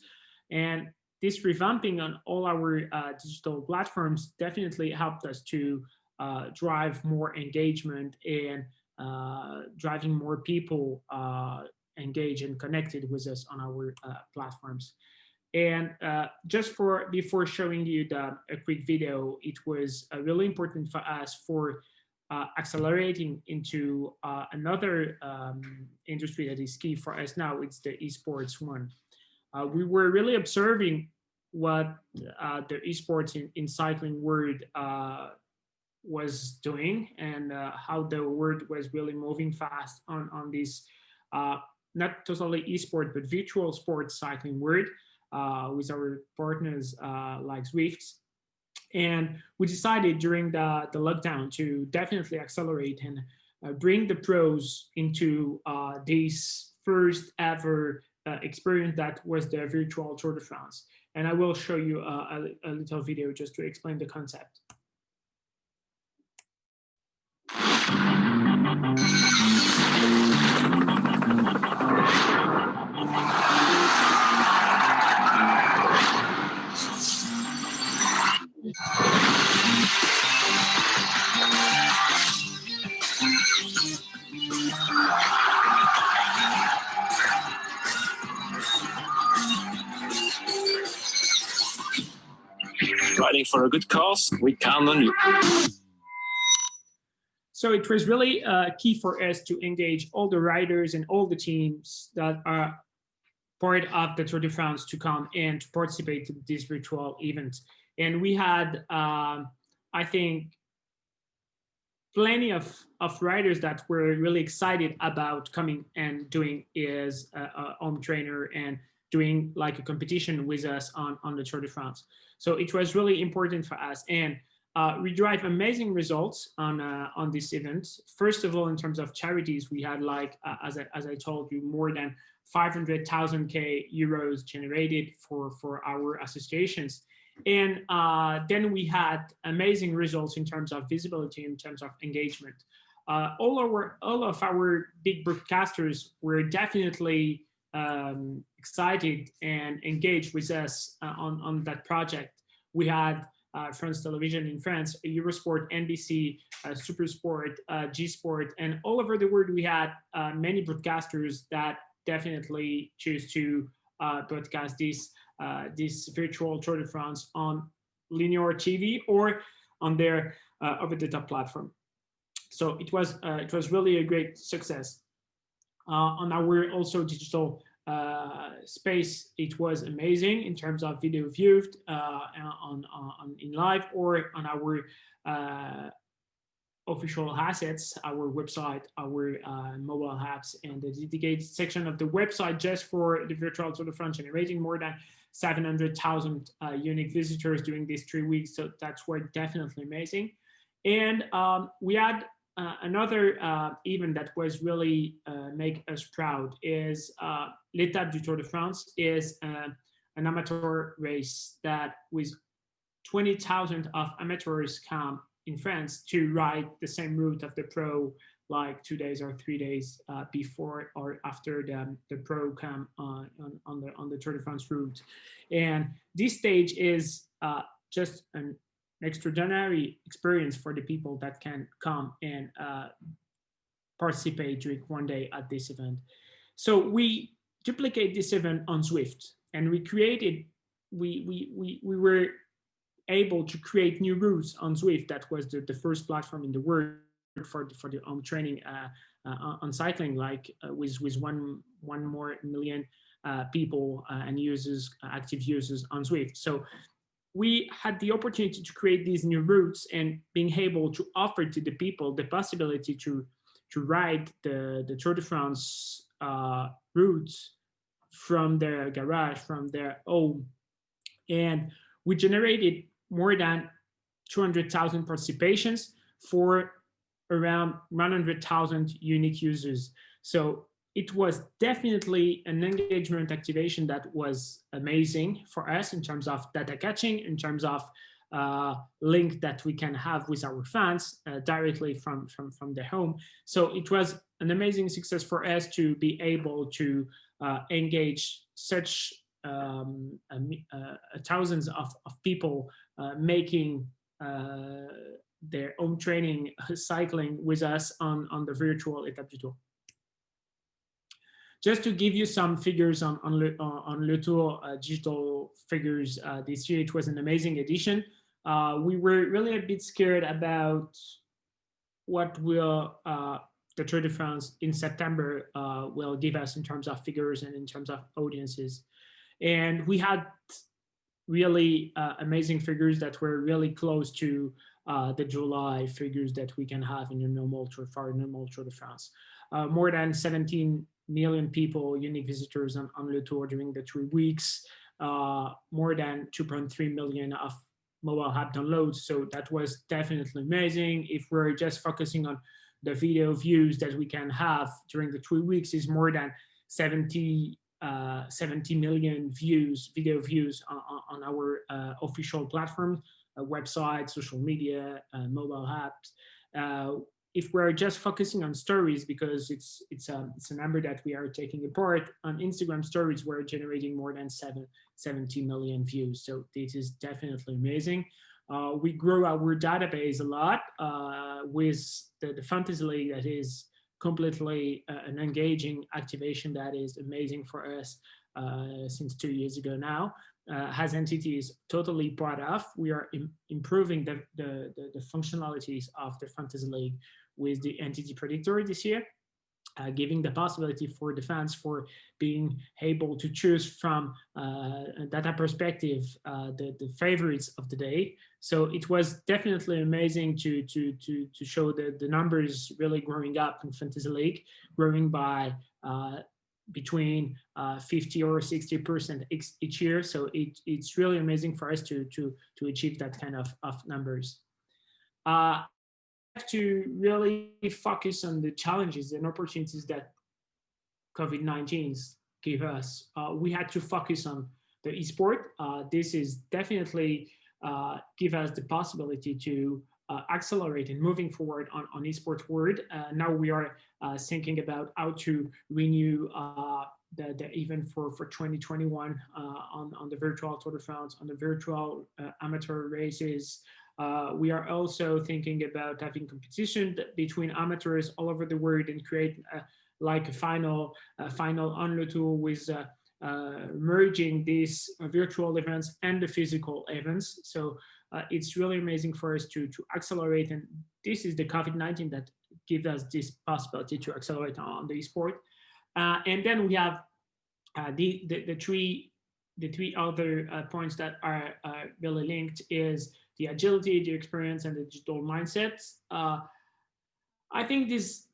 And this revamping on all our digital platforms definitely helped us to drive more engagement and driving more people engaged and connected with us on our platforms. And just before showing you a quick video, it was really important for us for accelerating into another industry that is key for us now. It's the esports one. We were really observing what the esports in cycling world was doing and how the world was really moving fast on this not totally esport but virtual sports cycling world with our partners like Zwift. And we decided during the lockdown to definitely accelerate and bring the pros into this first ever experience that was the virtual Tour de France. And I will show you a little video just to explain the concept. Riding for a good cause, we count on you. So it was really key for us to engage all the riders and all the teams that are part of the Tour de France to come and to participate in this virtual event. And we had, I think, plenty of riders that were really excited about coming and doing his home trainer and doing like a competition with us on the Tour de France. So it was really important for us. And we drive amazing results on this event. First of all, in terms of charities, we had like, as I told you, more than 500,000 euros generated for our associations. And then we had amazing results in terms of visibility, in terms of engagement. All of our big broadcasters were definitely excited and engaged with us on that project. We had France Television in France, Eurosport, NBC, Supersport, G-Sport, and all over the world we had many broadcasters that definitely choose to broadcast this virtual Tour de France on linear TV or on their over-the-top platform. So it was really a great success. On our also digital space, it was amazing in terms of video viewed in live or on our official assets, our website, our mobile apps, and the dedicated section of the website just for the virtual Tour de France, generating more than 700,000 unique visitors during these 3 weeks. So that's were definitely amazing. And we had another event that was really make us proud is l'Étape du Tour de France is an amateur race that with 20,000 of amateurs come in France to ride the same route of the pro, like 2 days or 3 days before or after the pro come on the Tour de France route. And this stage is just an extraordinary experience for the people that can come and participate during 1 day at this event. So we duplicate this event on Zwift, and we were able to create new routes on Zwift. That was the first platform in the world for the home training on cycling, like with 1 more million people and users, active users on Zwift. So we had the opportunity to create these new routes and being able to offer to the people the possibility to ride the Tour de France routes from their garage, from their home. And we generated more than 200,000 participations for around 100,000 unique users. So it was definitely an engagement activation that was amazing for us in terms of data catching, in terms of link that we can have with our fans directly from their home. So it was an amazing success for us to be able to engage such thousands of people making their own training cycling with us on the virtual Étape du Tour. Just to give you some figures on Le Tour digital figures this year, it was an amazing edition. We were really a bit scared about what will the Tour de France in September will give us in terms of figures and in terms of audiences. And we had really amazing figures that were really close to the July figures that we can have in a normal Tour de France. More than 17 million people, unique visitors on Le Tour during the 3 weeks, more than 2.3 million of mobile app downloads. So that was definitely amazing. If we're just focusing on the video views that we can have during the 3 weeks is more than 70 million video views on our official platforms, website, social media, mobile apps. If we're just focusing on stories, because it's a number that we are taking apart, on Instagram stories, we're generating more than 70 million views. So this is definitely amazing. We grow our database a lot with the Fantasy League. That is completely an engaging activation that is amazing for us since 2 years ago now. Has entities totally part of. We are improving the functionalities of the Fantasy League with the entity predictor this year, giving the possibility for the fans for being able to choose from a data perspective the favorites of the day. So it was definitely amazing to show the numbers really growing up in Fantasy League, growing by between 50 or 60% each year. So it's really amazing for us to achieve that kind of numbers. To really focus on the challenges and opportunities that COVID-19 gave us. We had to focus on the esport. This is definitely give us the possibility to accelerate and moving forward on esports world. Now we are thinking about how to renew the event for 2021 on the virtual Tour de France, on the virtual amateur races. We are also thinking about having competition between amateurs all over the world and create like a final only tool with merging these virtual events and the physical events. So it's really amazing for us to accelerate, and this is the COVID-19 that gives us this possibility to accelerate on the esport. And then we have the three other points that are really linked is the agility, the experience, and the digital mindsets. I think this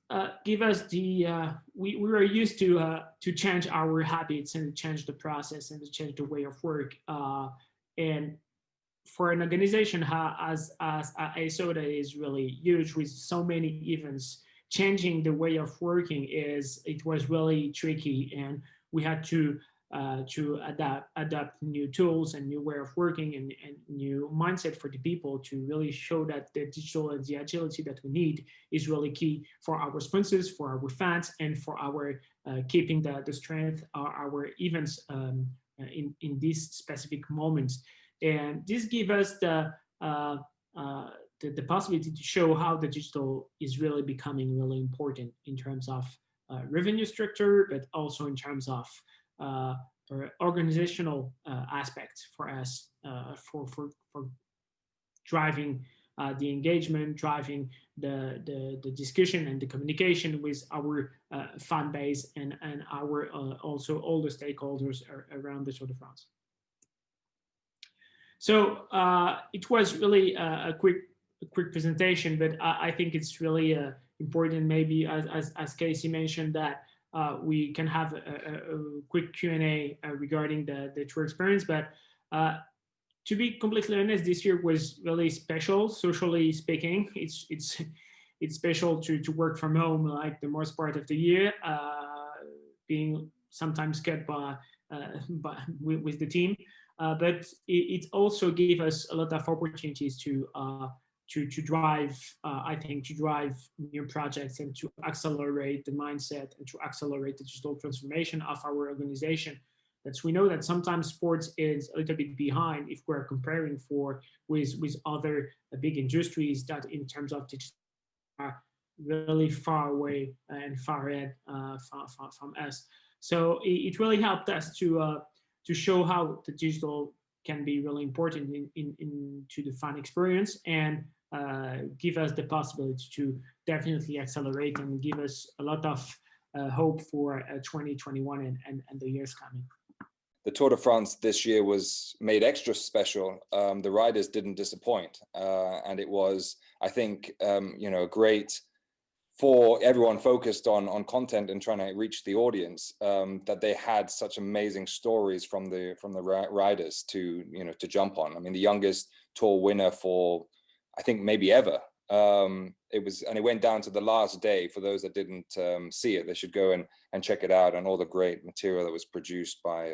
give us the we were used to change our habits and change the process and to change the way of work. And for an organization as ISO that is really huge with so many events, changing the way of working it was really tricky, and we had to adapt new tools and new way of working and new mindset for the people to really show that the digital and the agility that we need is really key for our sponsors, for our fans, and for our keeping the strength of our events in these specific moments. And this gives us the possibility to show how the digital is really becoming really important in terms of revenue structure, but also in terms of organizational aspects for us, for driving the engagement, driving the discussion and the communication with our fan base and our also all the stakeholders around the Tour de France. So it was really a quick presentation, but I think it's really important, maybe as Casey mentioned, that we can have a quick Q&A regarding the tour experience. But to be completely honest, this year was really special, socially speaking. It's special to work from home like the most part of the year, being sometimes cut with the team. But it also gave us a lot of opportunities to drive, I think, to drive new projects and to accelerate the mindset and to accelerate the digital transformation of our organization. That's, we know that sometimes sports is a little bit behind if we're comparing with other big industries that in terms of digital are really far away and far ahead from us. So it really helped us to show how the digital can be really important into the fan experience and give us the possibility to definitely accelerate and give us a lot of hope for 2021 and the years coming. The Tour de France this year was made extra special. The riders didn't disappoint, and it was, I think, great for everyone focused on content and trying to reach the audience, that they had such amazing stories from the riders to jump on. I mean, the youngest Tour winner for, I think, maybe ever, It went down to the last day. For those that didn't see it, they should go and check it out, and all the great material that was produced by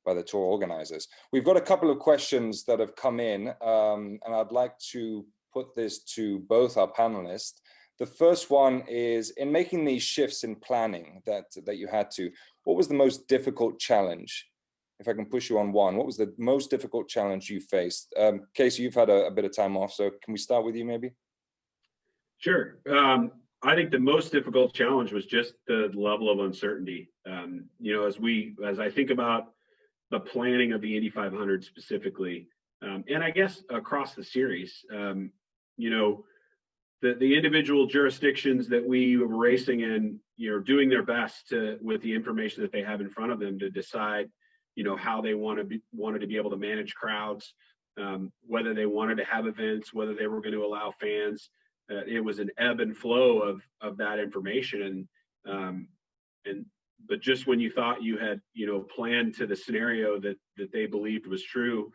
the tour organizers. We've got a couple of questions that have come in, and I'd like to put this to both our panelists. The first one is, in making these shifts in planning that you had to, what was the most difficult challenge? If I can push you on one, what was the most difficult challenge you faced? Casey, you've had a bit of time off, so can we start with you maybe? Sure. I think the most difficult challenge was just the level of uncertainty. As I think about the planning of the Indy 500 specifically, and I guess across the series, the individual jurisdictions that we were racing in, doing their best with the information that they have in front of them to decide, how they wanted to be able to manage crowds, whether they wanted to have events, whether they were going to allow fans. It was an ebb and flow of that information, but just when you thought you had planned to the scenario that they believed was true,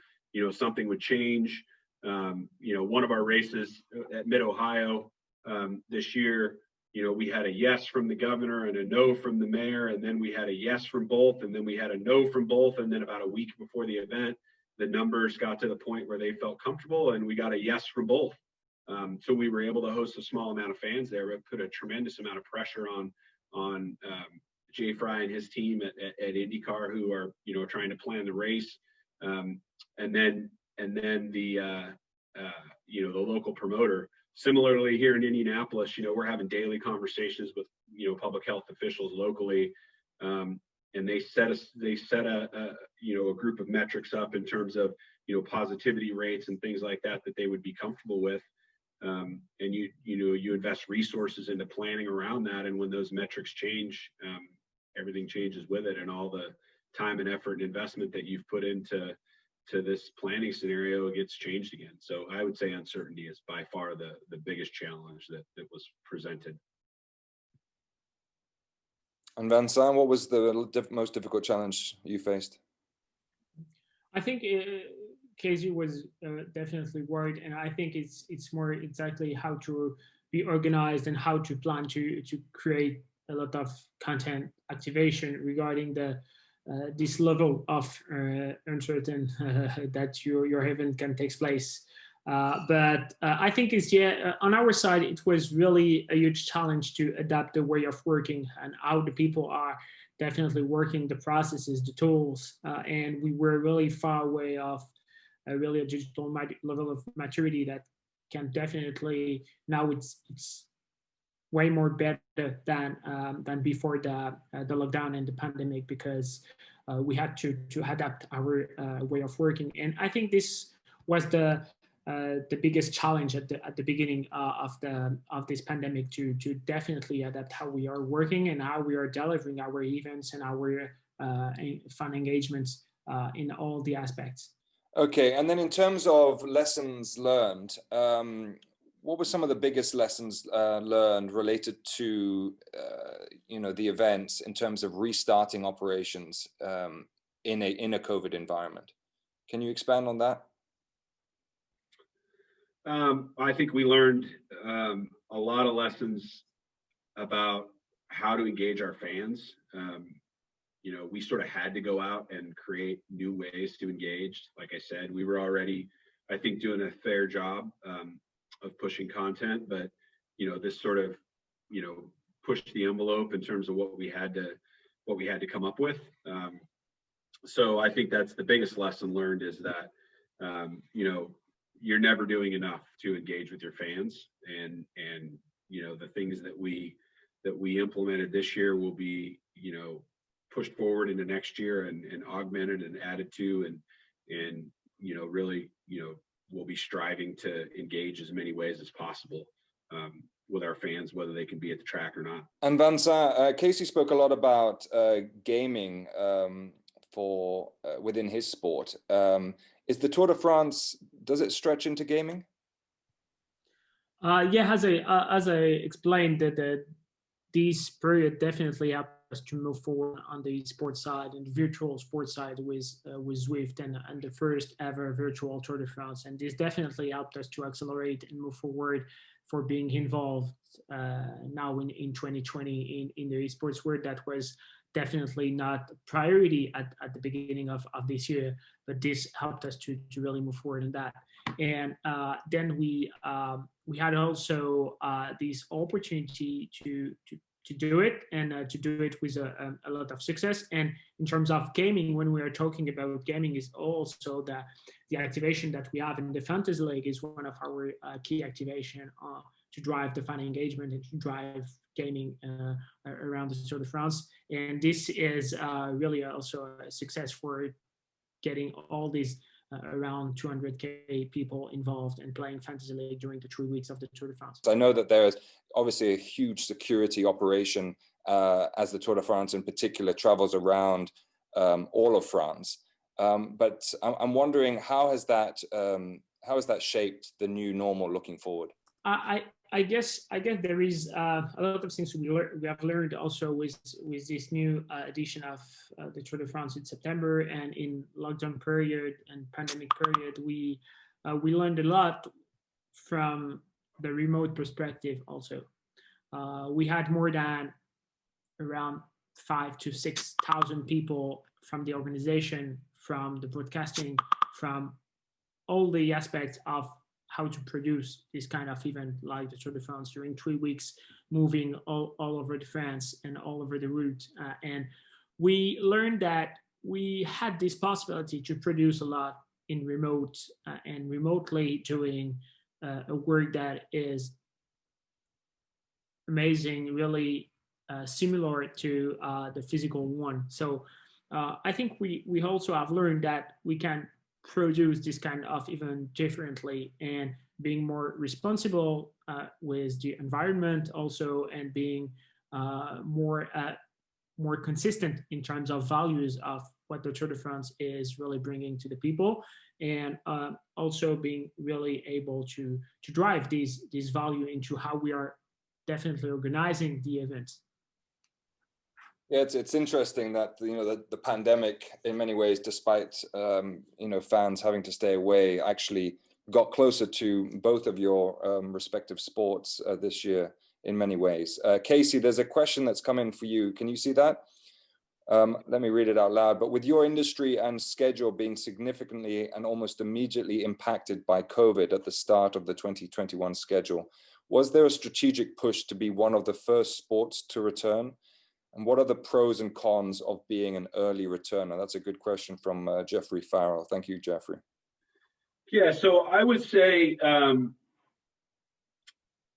something would change. One of our races at Mid-Ohio this year, we had a yes from the governor and a no from the mayor, and then we had a yes from both, and then we had a no from both, and then about a week before the event, the numbers got to the point where they felt comfortable, and we got a yes from both. So we were able to host a small amount of fans there, but put a tremendous amount of pressure on Jay Fry and his team at IndyCar, who are trying to plan the race, and then the local promoter. Similarly, here in Indianapolis, we're having daily conversations with public health officials locally, and they set a group of metrics up in terms of positivity rates and things like that they would be comfortable with. And you invest resources into planning around that, and when those metrics change, everything changes with it, and all the time and effort and investment that you've put into this planning scenario gets changed again. So I would say uncertainty is by far the biggest challenge that was presented. And Vincent, what was the most difficult challenge you faced? I think Casey was definitely worried, and I think it's more exactly how to be organized and how to plan to create a lot of content activation regarding this level of uncertain that your event can take place. But I think on our side, it was really a huge challenge to adapt the way of working and how the people are definitely working the processes, the tools, and we were really far away of a digital level of maturity that can definitely, now it's way more better than before the lockdown and the pandemic, because we had to adapt our way of working. And I think this was the biggest challenge at the beginning of this pandemic, to definitely adapt how we are working and how we are delivering our events and our fun engagements in all the aspects. Okay, and then in terms of lessons learned, what were some of the biggest lessons learned related to the events in terms of restarting operations in a COVID environment? Can you expand on that? I think we learned a lot of lessons about how to engage our fans. We sort of had to go out and create new ways to engage. Like I said, we were already, I think, doing a fair job of pushing content, but this sort of pushed the envelope in terms of what we had to come up with. So I think that's the biggest lesson learned, is that you're never doing enough to engage with your fans, and the things that we implemented this year will be pushed forward into next year and augmented and added to, and really we'll be striving to engage as many ways as possible with our fans, whether they can be at the track or not. And Vincent, Casey spoke a lot about gaming for within his sport. Is the Tour de France, does it stretch into gaming? Yeah, as I explained, that this period definitely helped us to move forward on the sports side and the virtual sports side with Zwift and the first ever virtual Tour de France. And this definitely helped us to accelerate and move forward being involved now in 2020 in the esports world. That was definitely not a priority at the beginning of this year, but this helped us to really move forward in that. And then we had also this opportunity to do it, and to do it with a lot of success. And in terms of gaming, when we are talking about gaming, is also the activation that we have in the Fantasy League is one of our key activation to drive the fan engagement and to drive gaming around the Tour de France. And this is really also a success for getting all these around 200K people involved and playing Fantasy League during the 3 weeks of the Tour de France. I know that there is obviously a huge security operation as the Tour de France in particular travels around all of France. But I'm wondering, how has that shaped the new normal looking forward? I guess there is a lot of things we have learned also with this new edition of the Tour de France in September, and in lockdown period and pandemic period, we learned a lot from the remote perspective also. We had more than around 5,000 to 6,000 people from the organization, from the broadcasting, from all the aspects of how to produce this kind of event like the Tour de France during 3 weeks, moving all over the France and all over the route. And we learned that we had this possibility to produce a lot in remote and remotely doing a work that is amazing, really similar to the physical one. So I think we also have learned that we can produce this kind of event differently and being more responsible with the environment also, and being more consistent in terms of values of what the Tour de France is really bringing to the people, and also being really able to drive this value into how we are definitely organizing the events. Yeah, it's interesting that the pandemic, in many ways, despite fans having to stay away, actually got closer to both of your respective sports this year in many ways. Casey, there's a question that's come in for you. Can you see that? Let me read it out loud. But with your industry and schedule being significantly and almost immediately impacted by COVID at the start of the 2021 schedule, was there a strategic push to be one of the first sports to return? And what are the pros and cons of being an early returner? That's a good question from Jeffrey Farrell. Thank you, Jeffrey. Yeah, so I would say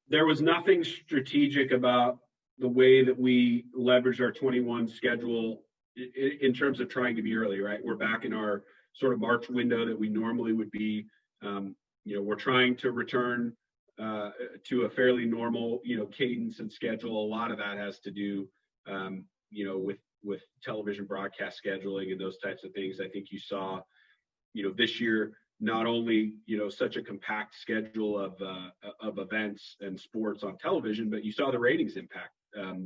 there was nothing strategic about the way that we leveraged our 21 schedule in terms of trying to be early, right? We're back in our sort of March window that we normally would be. We're trying to return to a fairly normal, cadence and schedule. A lot of that has to do with television broadcast scheduling and those types of things. I think you saw, this year, not only, such a compact schedule of events and sports on television, but you saw the ratings impact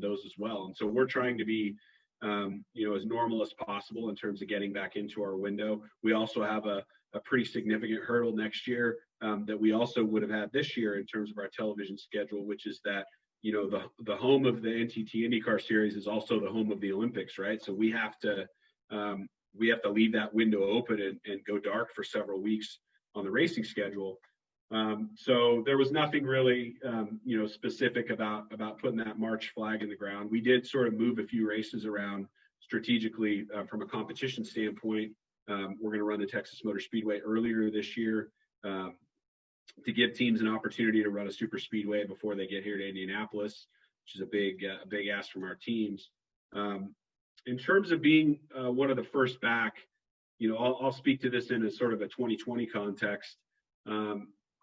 those as well. And so we're trying to be, as normal as possible in terms of getting back into our window. We also have a pretty significant hurdle next year that we also would have had this year in terms of our television schedule, which is that the home of the NTT IndyCar series is also the home of the Olympics, right? So we have to leave that window open and go dark for several weeks on the racing schedule. So there was nothing really, specific about putting that March flag in the ground. We did sort of move a few races around strategically from a competition standpoint. We're going to run the Texas Motor Speedway earlier this year to give teams an opportunity to run a super speedway before they get here to Indianapolis, which is a big ask from our teams. In terms of being one of the first back, I'll speak to this in a sort of a 2020 context.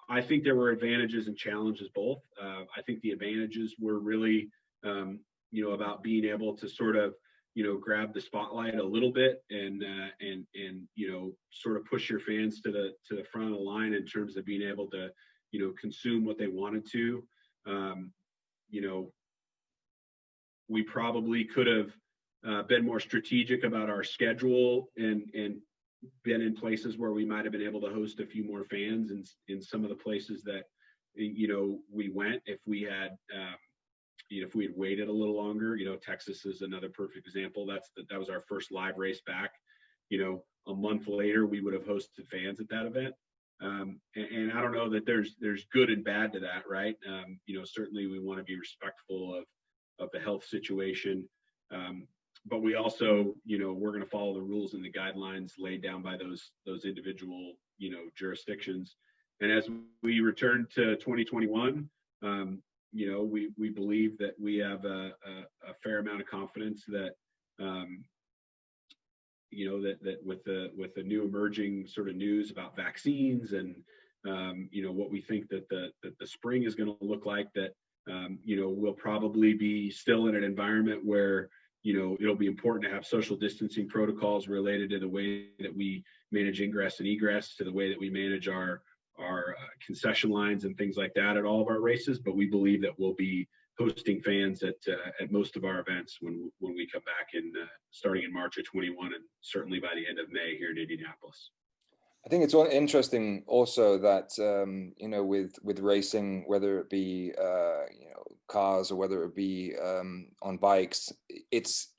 I think there were advantages and challenges both. I think the advantages were really, about being able to sort of, grab the spotlight a little bit and sort of push your fans to the front of the line in terms of being able to, consume what they wanted to. We probably could have been more strategic about our schedule and been in places where we might have been able to host a few more fans in some of the places that we went. If we had if we had waited a little longer, Texas is another perfect example. That was our first live race back. A month later, we would have hosted fans at that event. And I don't know that there's good and bad to that, right? Certainly we want to be respectful of the health situation. But we also, we're going to follow the rules and the guidelines laid down by those individual, jurisdictions. And as we return to 2021, we believe that we have a fair amount of confidence that, that with the new emerging sort of news about vaccines and, what we think that the spring is going to look like, that, we'll probably be still in an environment where, it'll be important to have social distancing protocols related to the way that we manage ingress and egress, to the way that we manage our concession lines and things like that at all of our races. But we believe that we'll be hosting fans at most of our events when we come back starting in March of 21, and certainly by the end of May here in Indianapolis. I think it's interesting also that with racing, whether it be cars or whether it be on bikes, it's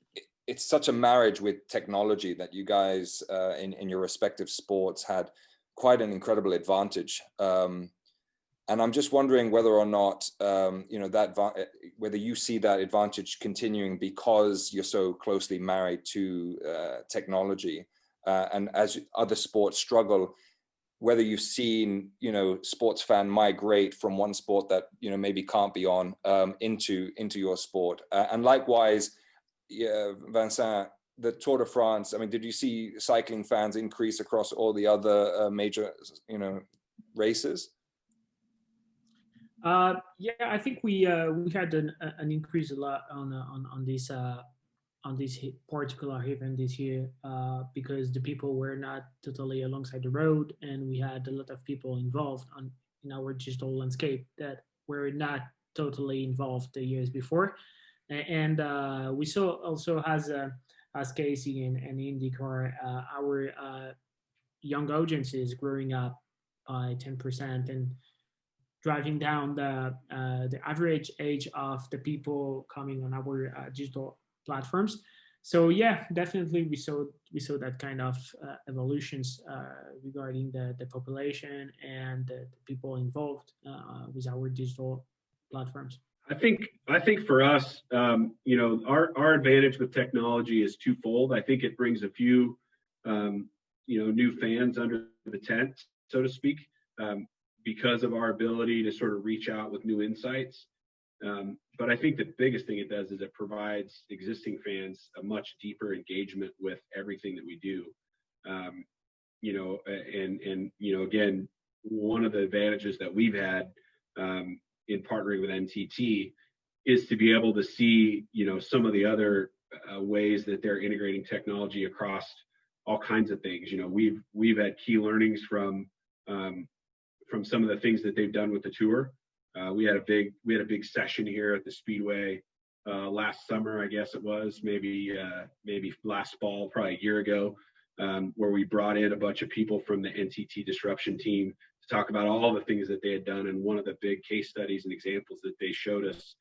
such a marriage with technology that you guys in your respective sports had quite an incredible advantage. And I'm just wondering whether or not whether you see that advantage continuing because you're so closely married to technology. And as other sports struggle, whether you've seen, sports fan migrate from one sport that, maybe can't be on into your sport. And likewise, Vincent, the Tour de France, I mean, did you see cycling fans increase across all the other major, races? Yeah, I think we had an increase a lot on this particular event this year because the people were not totally alongside the road, and we had a lot of people involved in our digital landscape that were not totally involved the years before. And we saw also as Casey and IndyCar, our young audiences growing up by 10% and driving down the average age of the people coming on our digital platforms. So yeah, definitely we saw that kind of evolutions regarding the population and the people involved with our digital platforms. I think for us, our advantage with technology is twofold. I think it brings a few, new fans under the tent, so to speak, because of our ability to sort of reach out with new insights. But I think the biggest thing it does is it provides existing fans a much deeper engagement with everything that we do. Again, one of the advantages that we've had in partnering with NTT is to be able to see, some of the other ways that they're integrating technology across all kinds of things. We've had key learnings from some of the things that they've done with the tour. We had a big session here at the Speedway last summer, I guess it was, maybe last fall, probably a year ago, where we brought in a bunch of people from the NTT disruption team to talk about all the things that they had done. And one of the big case studies and examples that they showed us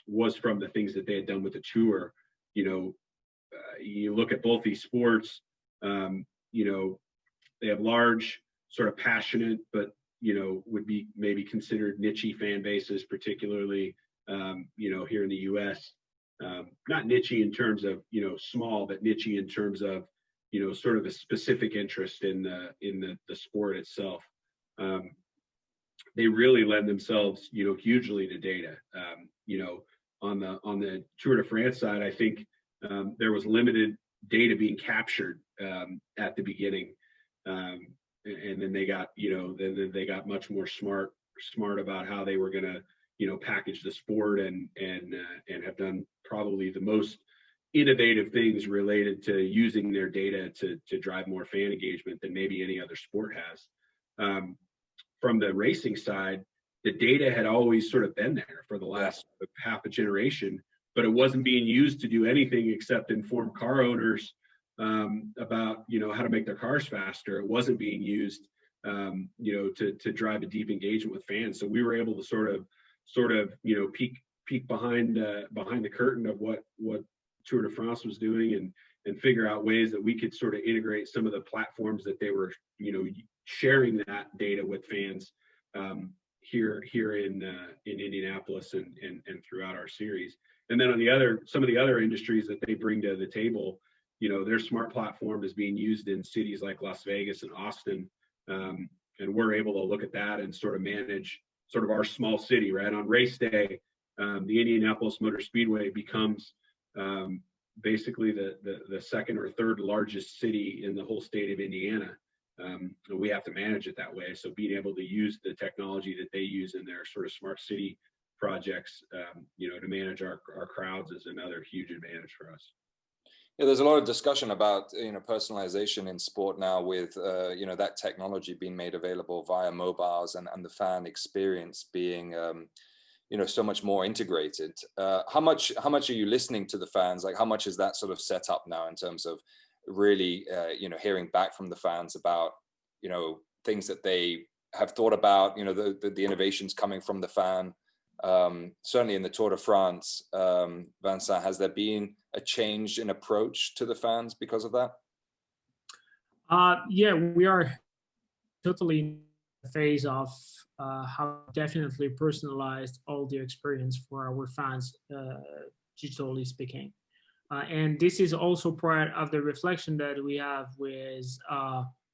was from the things that they had done with the tour. You look at both these sports, they have large, sort of passionate, but would be maybe considered niche fan bases, particularly here in the U.S. Not niche in terms of small, but niche in terms of sort of a specific interest in the sport itself. They really lend themselves hugely to data. On the Tour de France side, I think there was limited data being captured at the beginning. And then they got much more smart about how they were going to package the sport and have done probably the most innovative things related to using their data to drive more fan engagement than maybe any other sport has. From the racing side, the data had always sort of been there for the last half a generation, but it wasn't being used to do anything except inform car owners about how to make their cars faster. It wasn't being used to drive a deep engagement with fans. So we were able to sort of peek behind the curtain of what Tour de France was doing, and figure out ways that we could sort of integrate some of the platforms that they were sharing that data with fans here in Indianapolis and throughout our series. And then on some of the other industries that they bring to the table, their smart platform is being used in cities like Las Vegas and Austin, and we're able to look at that and sort of manage sort of our small city, right? On race day, the Indianapolis Motor Speedway becomes basically the second or third largest city in the whole state of Indiana. We have to manage it that way. So being able to use the technology that they use in their sort of smart city projects, to manage our crowds is another huge advantage for us. Yeah, there's a lot of discussion about personalization in sport now, with that technology being made available via mobiles, and the fan experience being so much more integrated. How much are you listening to the fans? Like, how much is that sort of set up now in terms of really hearing back from the fans about things that they have thought about, the innovations coming from the fan? Certainly in the Tour de France, Vincent, has there been a change in approach to the fans because of that? Yeah, we are totally in the phase of how definitely personalized all the experience for our fans, digitally speaking. And this is also part of the reflection that we have with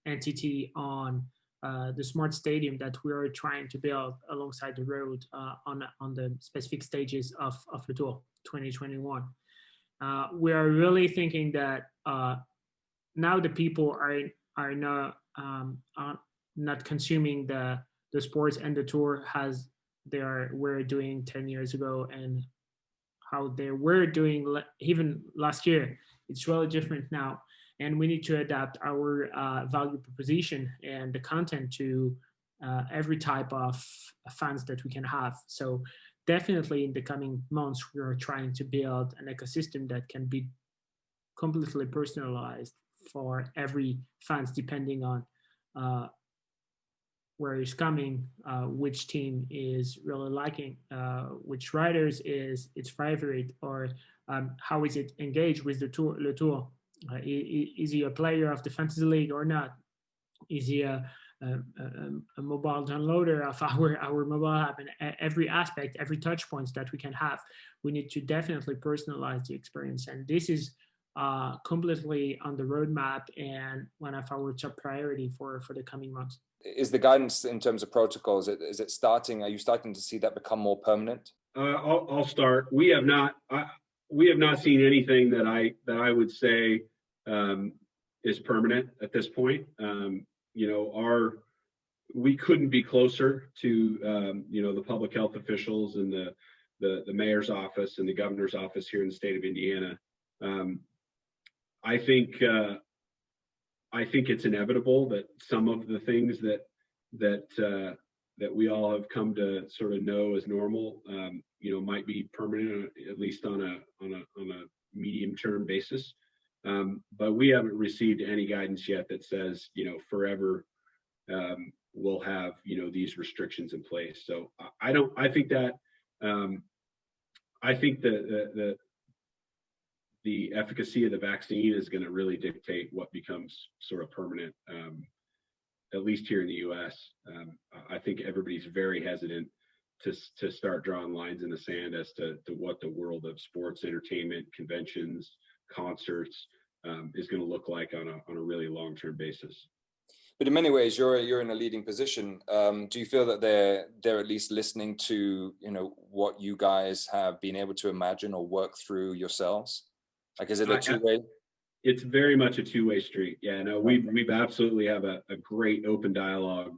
NTT on the smart stadium that we are trying to build alongside the road on the specific stages of the Tour 2021. We are really thinking that now the people are not consuming the sports and the Tour as they were doing 10 years ago, and how they were doing even last year. It's really different now, and we need to adapt our value proposition and the content to every type of fans that we can have. So definitely in the coming months, we are trying to build an ecosystem that can be completely personalized for every fans, depending on where he's coming, which team is really liking, which riders is its favorite, or how is it engaged with the Tour. Is he a player of the Fantasy League or not? Is he a mobile downloader of our mobile app? And every aspect, every touch points that we can have, we need to definitely personalize the experience. And this is completely on the roadmap and one of our top priority for the coming months. Is the guidance in terms of protocols, are you starting to see that become more permanent? I'll start. We have not seen anything that I would say is permanent at this point. We couldn't be closer to the public health officials and the mayor's office and the governor's office here in the state of Indiana. I think it's inevitable that some of the things that we all have come to sort of know as normal, might be permanent, at least on a medium-term basis. But we haven't received any guidance yet that says, forever we'll have these restrictions in place. So I think the efficacy of the vaccine is going to really dictate what becomes sort of permanent, at least here in the U.S. I think everybody's very hesitant to start drawing lines in the sand as to what the world of sports, entertainment, conventions, concerts is going to look like on a really long-term basis. But in many ways, you're in a leading position. Do you feel that they're at least listening to what you guys have been able to imagine or work through yourselves? Like, is it a two-way? It's very much a two-way street. Yeah, no, we absolutely have a great open dialogue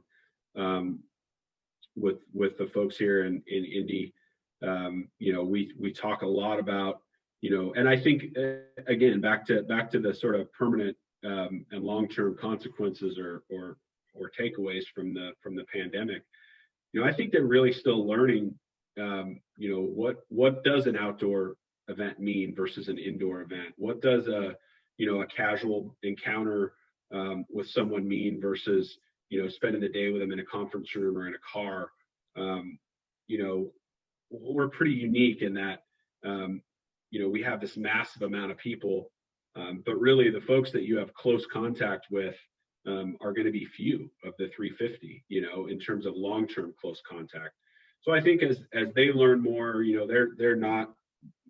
with the folks here in Indy. We talk a lot about, and I think again back to the sort of permanent and long-term consequences or takeaways from the pandemic. I think they're really still learning. What does an outdoor event mean versus an indoor event? What does a casual encounter with someone mean versus spending the day with them in a conference room or in a car. We're pretty unique in that, we have this massive amount of people, but really the folks that you have close contact with are going to be few of the 350, in terms of long-term close contact. So I think as they learn more, they're not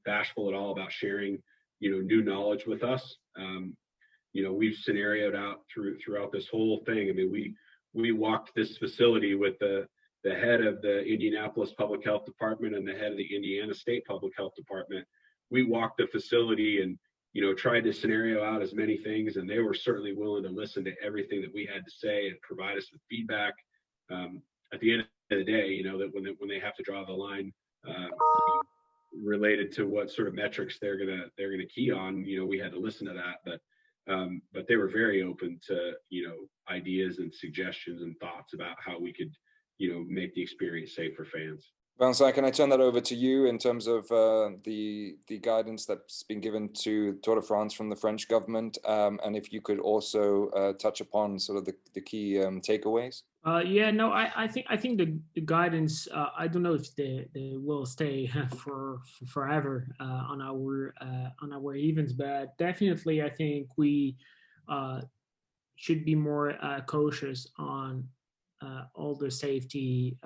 bashful at all about sharing, new knowledge with us. We've scenarioed out throughout this whole thing. I mean, we walked this facility with the head of the Indianapolis Public Health Department and the head of the Indiana State Public Health Department. We walked the facility and, tried to scenario out as many things, and they were certainly willing to listen to everything that we had to say and provide us with feedback. At the end of the day, that when they have to draw the line related to what sort of metrics they're gonna key on, we had to listen to that, but they were very open to ideas and suggestions and thoughts about how we could make the experience safe for fans. Vincent, can I turn that over to you in terms of the guidance that's been given to Tour de France from the French government, and if you could also touch upon sort of the key takeaways? I think the guidance. I don't know if they will stay for forever on our events, but definitely I think we should be more cautious on all the safety.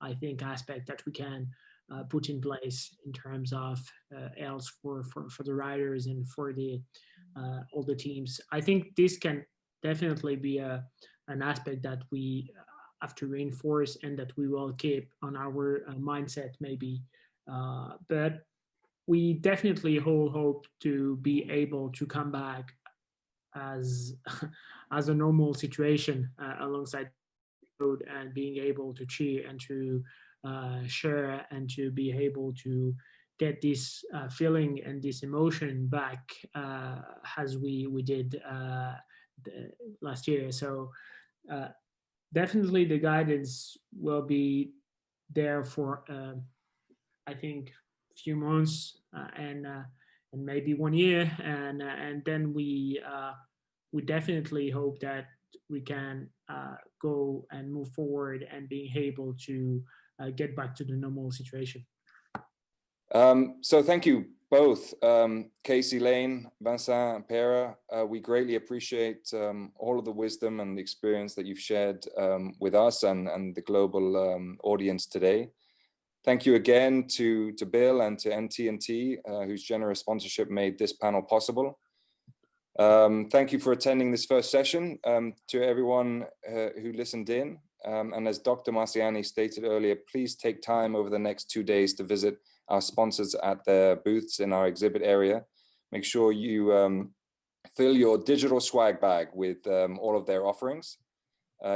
I think aspect that we can put in place in terms of else for the riders and for the all the teams. I think this can definitely be an aspect that we have to reinforce and that we will keep on our mindset maybe. But we definitely hope to be able to come back as a normal situation alongside and being able to cheer and to share and to be able to get this feeling and this emotion back as we did last year. So definitely the guidance will be there for I think a few months and maybe 1 year, and then we definitely hope that we can go and move forward and being able to get back to the normal situation. So thank you both, Casey, Lane, Vincent, Pere. We greatly appreciate all of the wisdom and the experience that you've shared with us and the global audience today. Thank you again to Bill and to NTNT, whose generous sponsorship made this panel possible. Thank you for attending this first session. To everyone who listened in, and as Dr. Marciani stated earlier, please take time over the next 2 days to visit our sponsors at their booths in our exhibit area. Make sure you fill your digital swag bag with all of their offerings.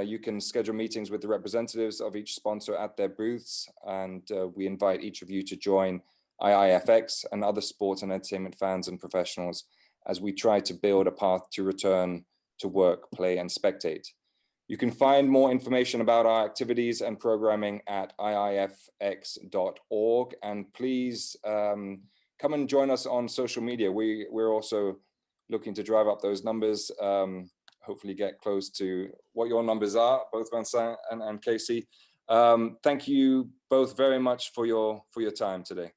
You can schedule meetings with the representatives of each sponsor at their booths, and we invite each of you to join IIFX and other sports and entertainment fans and professionals as we try to build a path to return to work, play, and spectate. You can find more information about our activities and programming at iifx.org, and please come and join us on social media. We're also looking to drive up those numbers, hopefully get close to what your numbers are, both Vincent and Casey. Thank you both very much for your time today.